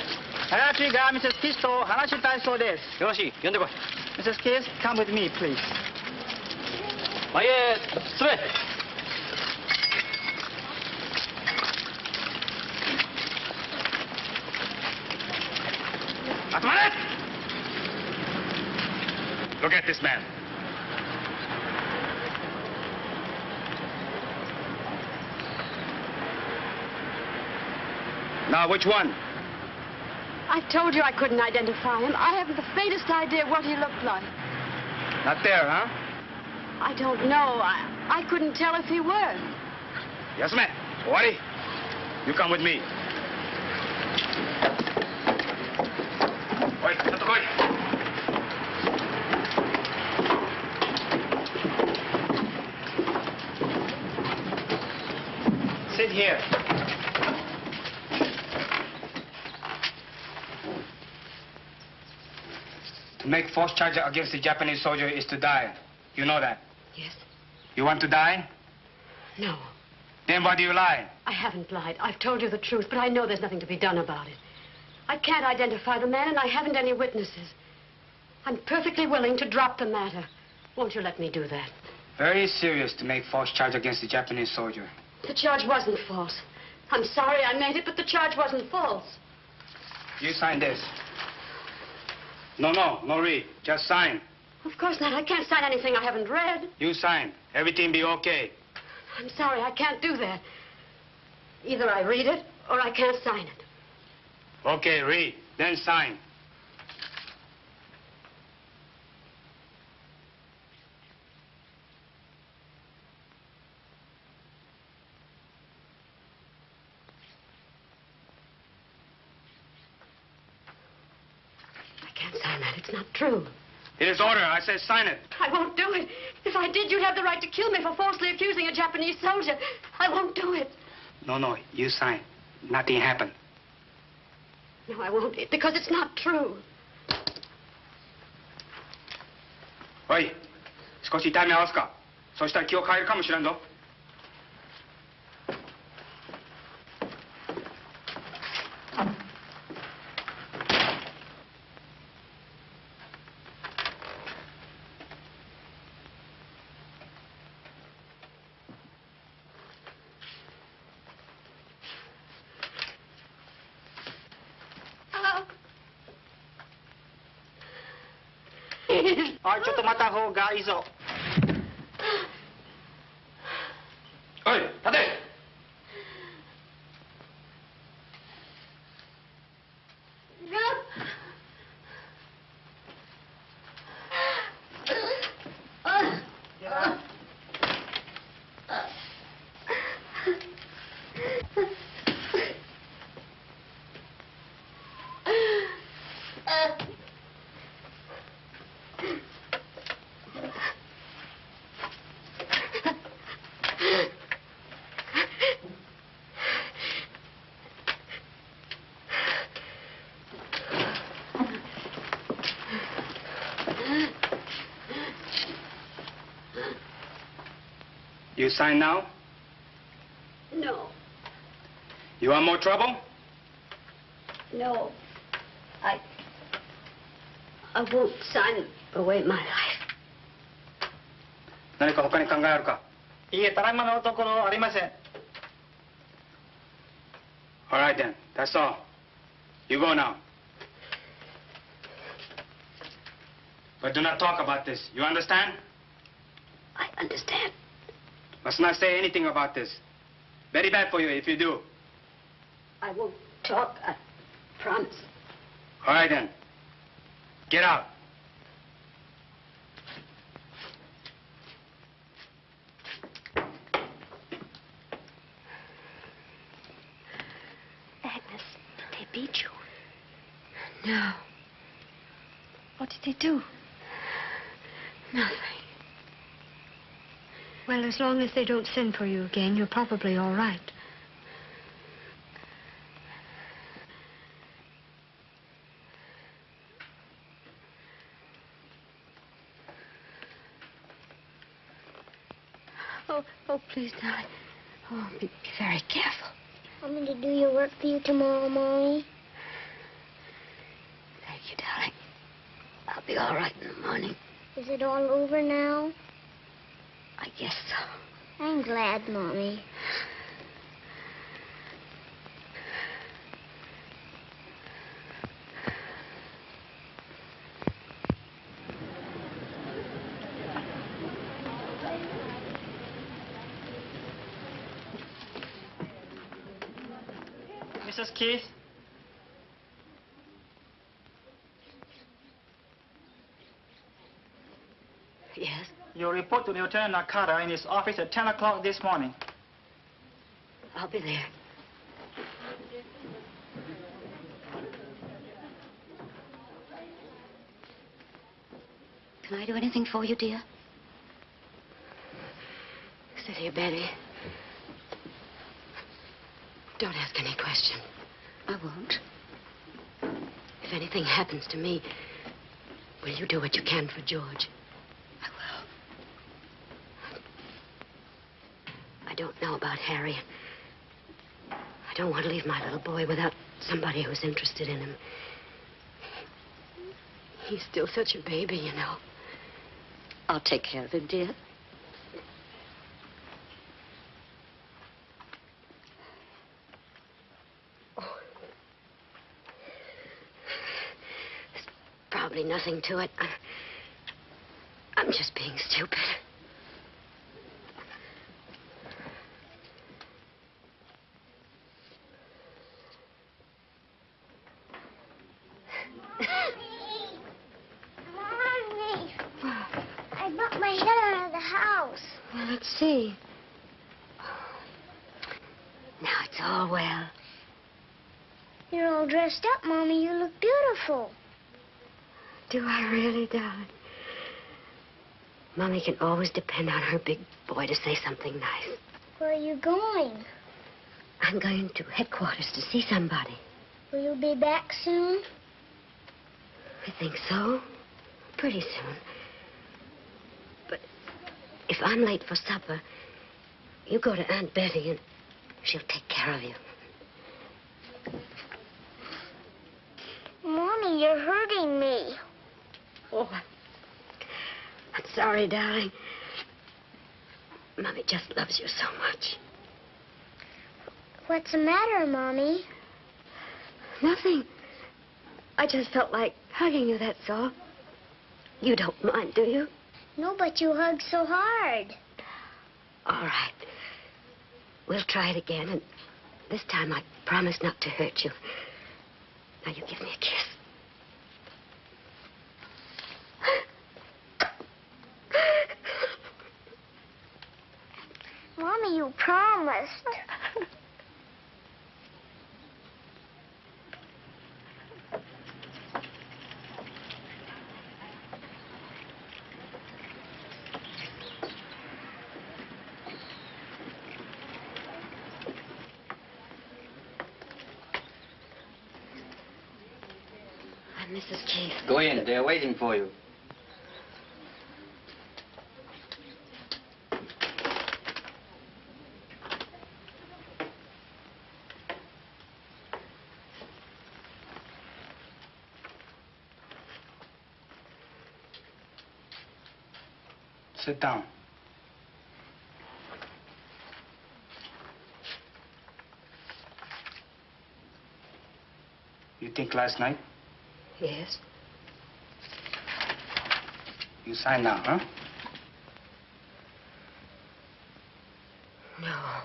TatsujiがMrs. Keith と話したいそうです。よろしい。呼んでこい。Mrs. Keith, come with me, please. Quiet. Sweat. Look at this man. Now, which one? I told you I couldn't identify him. I haven't the faintest idea what he looked like. Not there, huh? I don't know. I couldn't tell if he were. Yes, ma'am. Owari, you come with me. Oi, let's go. Sit here. To make false charge against the Japanese soldier is to die. You know that? Yes. You want to die? No. Then why do you lie? I haven't lied. I've told you the truth, but I know there's nothing to be done about it. I can't identify the man, and I haven't any witnesses. I'm perfectly willing to drop the matter. Won't you let me do that? Very serious to make false charge against the Japanese soldier. The charge wasn't false. I'm sorry I made it, but the charge wasn't false. You sign this. No read. Just sign. Of course not. I can't sign anything I haven't read. You sign. Everything be okay. I'm sorry, I can't do that. Either I read it, or I can't sign it. Okay, read, then sign. I can't sign that. It's not true. It is order. I said sign it. I won't do it. If I did, you'd have the right to kill me for falsely accusing a Japanese soldier. I won't do it. No, you sign. Nothing happened. No, I won't, because it's not true. おい、少し痛み合わすか。そしたら気を変えるかもしれんぞ。おい、ちょっと待った方がいいぞ。おい、立て。You sign now? No. You want more trouble? No. I won't sign away my life. 何か他に考えあるか？いいえ、ただいまのところありません。All right then. That's all. You go now. But do not talk about this. You understand? I understand. Must not say anything about this. Very bad for you if you do. I won't talk. I promise. All right then. Get out. Agnes, did they beat you? No. What did they do? Nothing. Well, as long as they don't send for you again, you're probably all right. Oh, please, darling. Oh, be very careful. Want me to do your work for you tomorrow, Mommy? Thank you, darling. I'll be all right in the morning. Is it all over now? I guess so. I'm glad, Mommy. Mrs. Keith? Yes? Your report to Lieutenant Nakata in his office at 10 o'clock this morning. I'll be there. Can I do anything for you, dear? Sit here, Betty. Don't ask any questions. I won't. If anything happens to me, will you do what you can for George? I will. I don't know about Harry. I don't want to leave my little boy without somebody who's interested in him. He's still such a baby, you know. I'll take care of him, dear. There's probably nothing to it. I'm just being stupid. can't see. Now it's all well. You're all dressed up, Mommy. You look beautiful. Do I really, darling? Mommy can always depend on her big boy to say something nice. Where are you going? I'm going to headquarters to see somebody. Will you be back soon? I think so. Pretty soon. But if I'm late for supper, you go to Aunt Betty and she'll take care of you. Mommy, you're hurting me. Oh, I'm sorry, darling. Mommy just loves you so much. What's the matter, Mommy? Nothing. I just felt like hugging you, that's all. You don't mind, do you? No, but you hug so hard. All right. We'll try it again, and this time I promise not to hurt you. Now you give me a kiss. Mommy, you promised. I'm Mrs. Keith. Go in. They're waiting for you. Sit down. You think last night? Yes. You sign now, huh? No.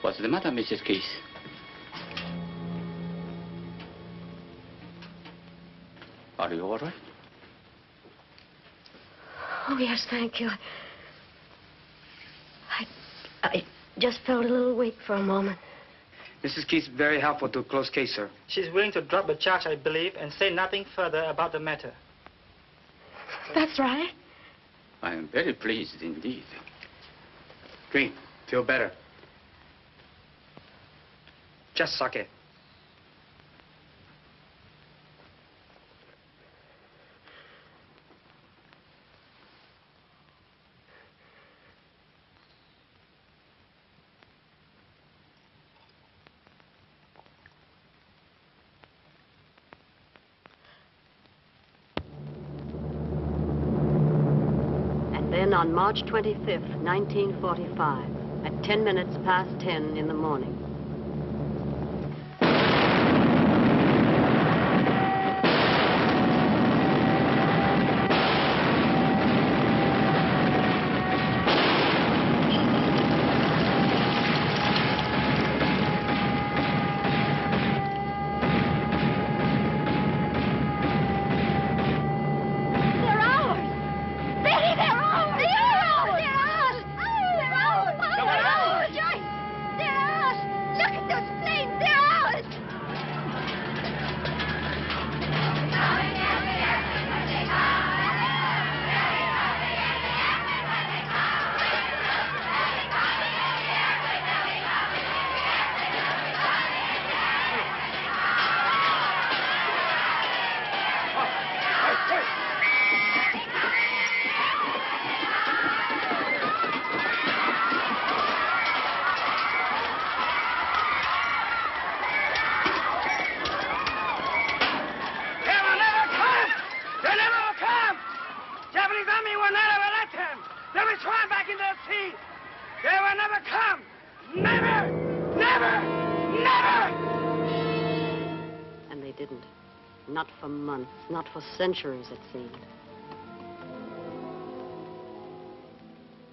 What's the matter, Mrs. Keith? Are you all right? Oh, yes, thank you. I just felt a little weak for a moment. Mrs. Keith's very helpful to close case, sir. She's willing to drop the charge, I believe, and say nothing further about the matter. That's right. I am very pleased indeed. Drink. Feel better. Just suck it. Then on March 25th, 1945, at 10 minutes past 10 in the morning. me! They will never come! Never! Never! Never! And they didn't. Not for months, not for centuries, it seemed.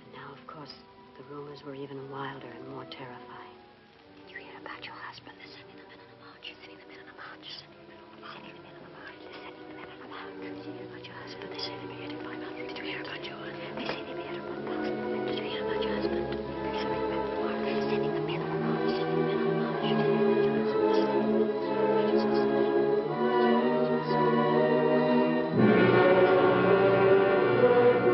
And now, of course, the rumors were even wilder and more terrifying. Did you hear about your husband? They're sending the men on a march. They're sending the men on a march. They're sending the men on a march. They're sending the men on a march. They're sending the men on a march. Did you hear about your husband? They say they'll be here in 5 months. Did you hear about your husband? They say they'll be here in 1,000 men. Did you hear about your husband? They're sending the men on a march. They're sending the men on a march. They're sending the men on a march.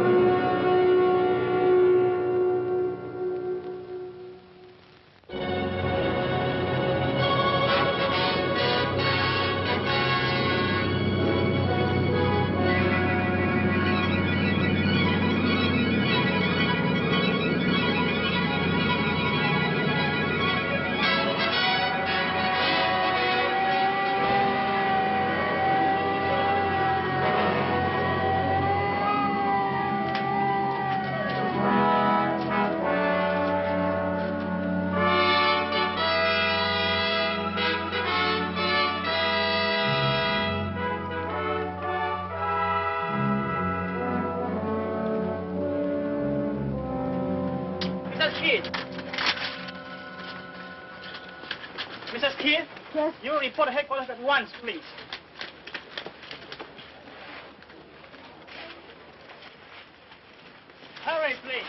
Did you hear about your husband? Mrs. Keith? Yes? You report to headquarters at once, please. Hurry, please.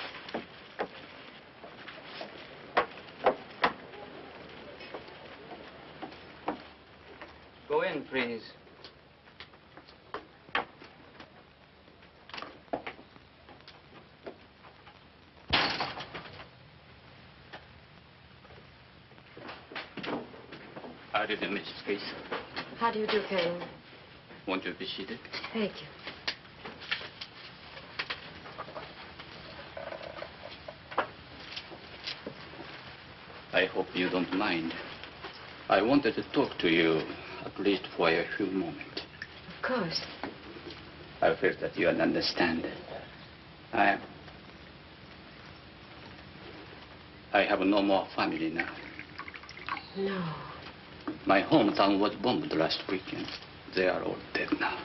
Go in, please. How do you do, Mrs. Keith? How do you do, Keuning? Won't you be seated? Thank you. I hope you don't mind. I wanted to talk to you, at least for a few moments. Of course. I feel that you understand. I have no more family now. No. My hometown was bombed last weekend. They are all dead now.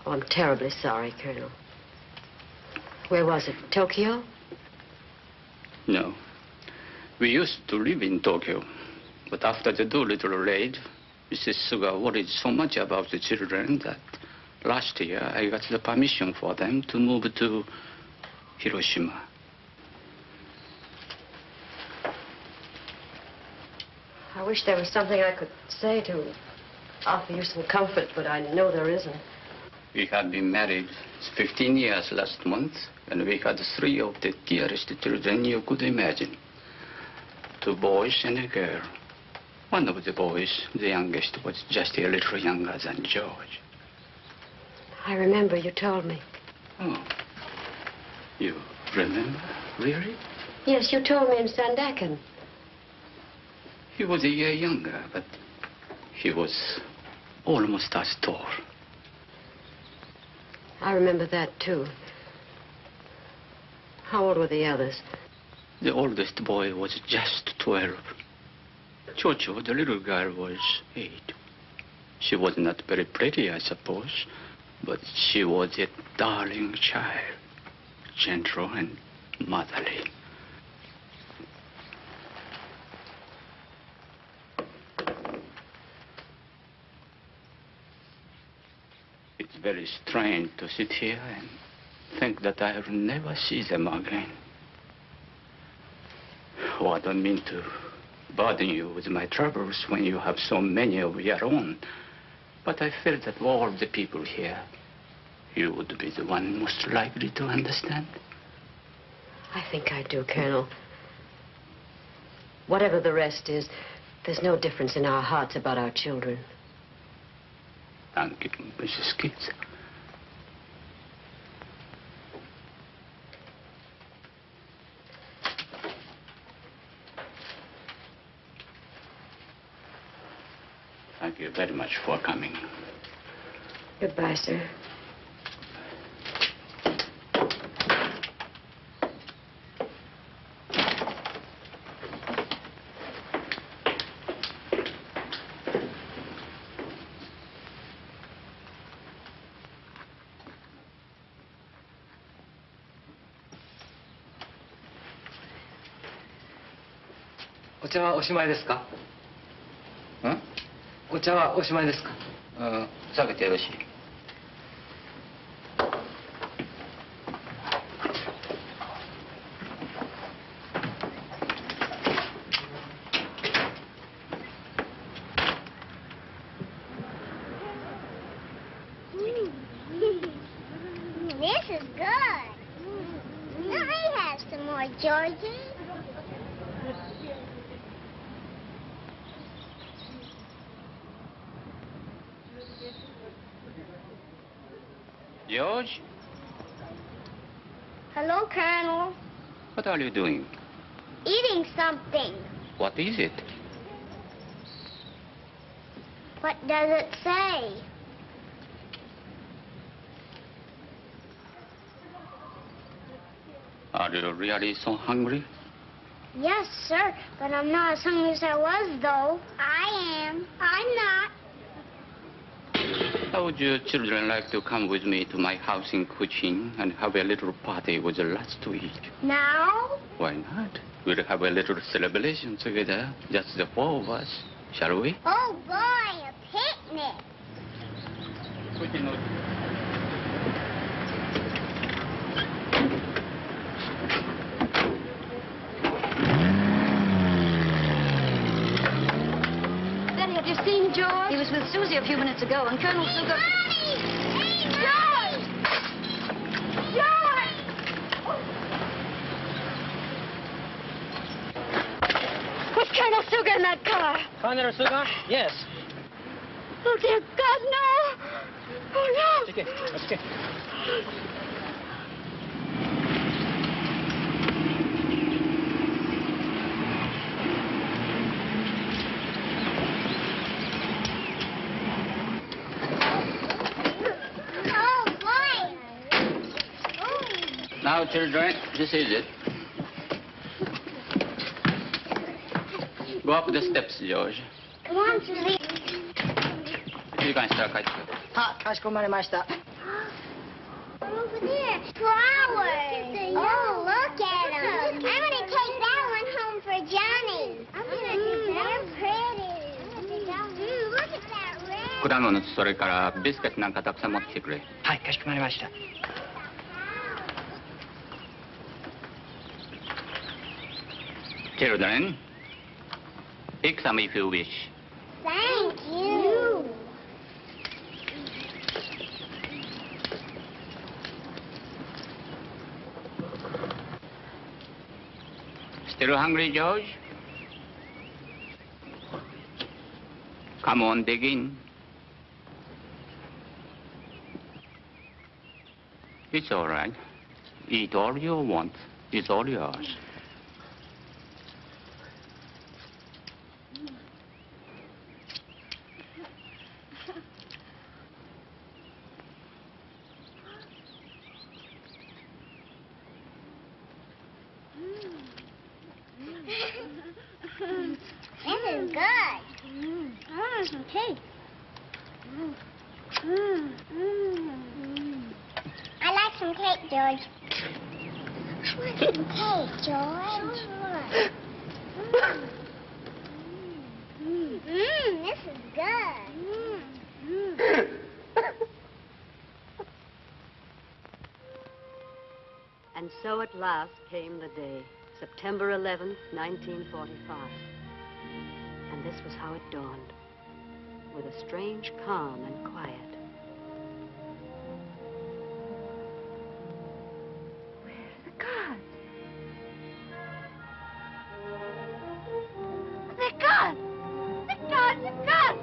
Oh, I'm terribly sorry, Colonel. Where was it? Tokyo? No. We used to live in Tokyo. But after the Doolittle raid, Mrs. Suga worried so much about the children that last year I got the permission for them to move to Hiroshima. I wish there was something I could say to offer you some comfort, but I know there isn't. We had been married 15 years last month, and we had 3 of the dearest children you could imagine. 2 boys and a girl. One of the boys, the youngest, was just a little younger than George. I remember you told me. Oh. You remember? Really? Yes, you told me in Sandakan. He was a year younger, but he was almost as tall. I remember that, too. How old were the others? The oldest boy was just 12. Chocho, the little girl, was 8. She was not very pretty, I suppose, but she was a darling child, gentle and motherly. It's very strange to sit here and think that I will never see them again. Oh, I don't mean to burden you with my troubles when you have so many of your own. But I felt that of all the people here, you would be the one most likely to understand. I think I do, Colonel. Whatever the rest is, there's no difference in our hearts about our children. Thank you, Mrs. Keith. Thank you very much for coming. Goodbye, sir. お茶はおしまいですか？ん？お茶はおしまいですか？下げてよろしい。This is good. Let me have some more, Georgie. George, Hello, Colonel. what are you doing? Eating something. What is it? What does it say? Are you really so hungry? Yes, sir, but I'm not as hungry as I was, though. I am. I'm not. How would you children like to come with me to my house in Keuning and have a little party with lots to eat? Now? Why not? We'll have a little celebration together, just the four of us, shall we? Oh, boy, a picnic. Betty, have you seen George? He was with Susie a few minutes ago, and Colonel Suga... George! George! Was Colonel Suga in that car? Colonel Suga? Yes. Oh, dear God, no! Oh, no! Okay, okay. Oh, boy! Now, children, this is it. Go up the steps, George. Come on, Susie. 1時間したら帰ってくる。は、かしこまりました。Over there, flowers. Oh, look at them. I'm going to take that one home for Johnny. They're pretty. Look at that red. 果物、それからビスケットなんかたくさん持ってきてくれ。はい、かしこまりました。Children, pick some if you wish. Thank you. Still hungry, George? Come on, dig in. It's all right. Eat all you want. It's all yours. This is good. I want some cake. I like some cake, George. I want some cake, George. This is good. And so at last came the day, September 11th, 1945. And this was how it dawned, with a strange calm and quiet. The guards. The guards! The guards! The guards!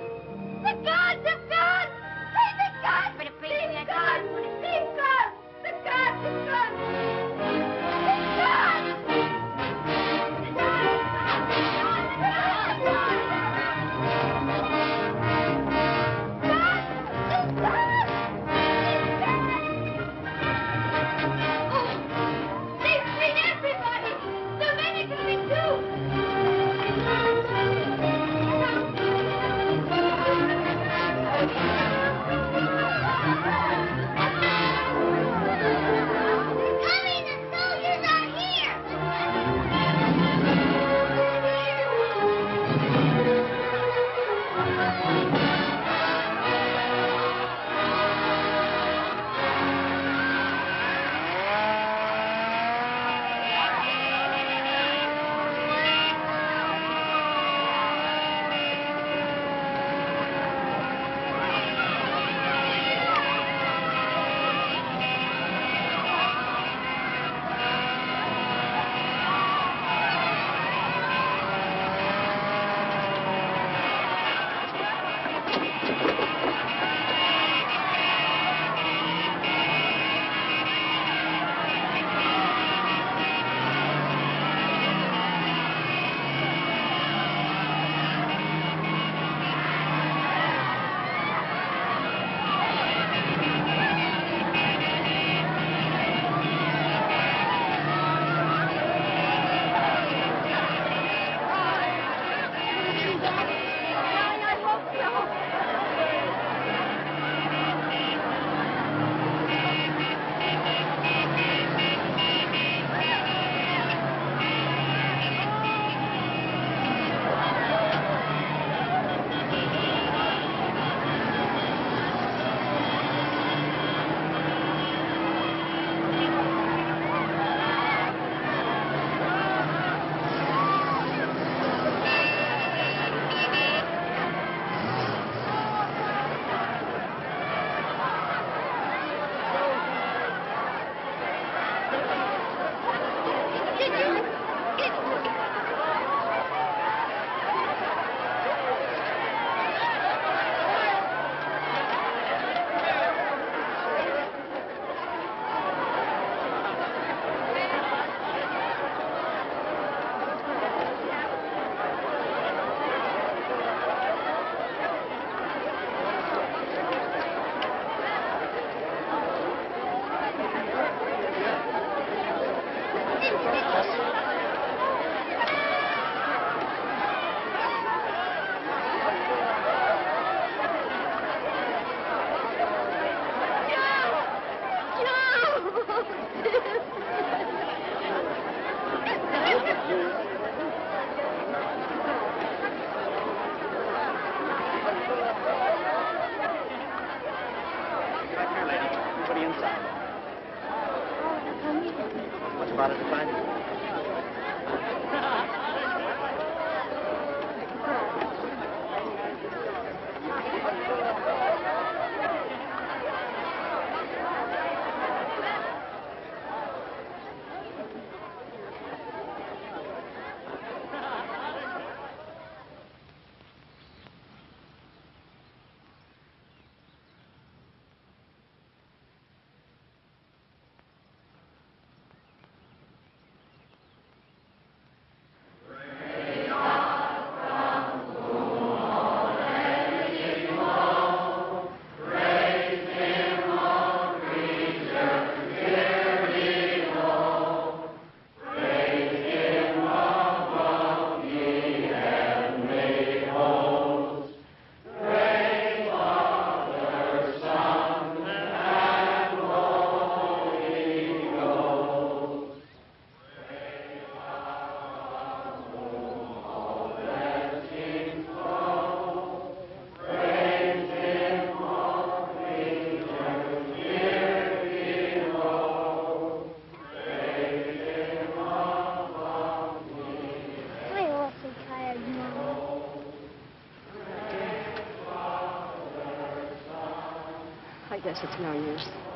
The guards! The guards! Please, the guards! Please, the guards! Please, guards! The guards! The guards! part of the finding. I guess it's no use.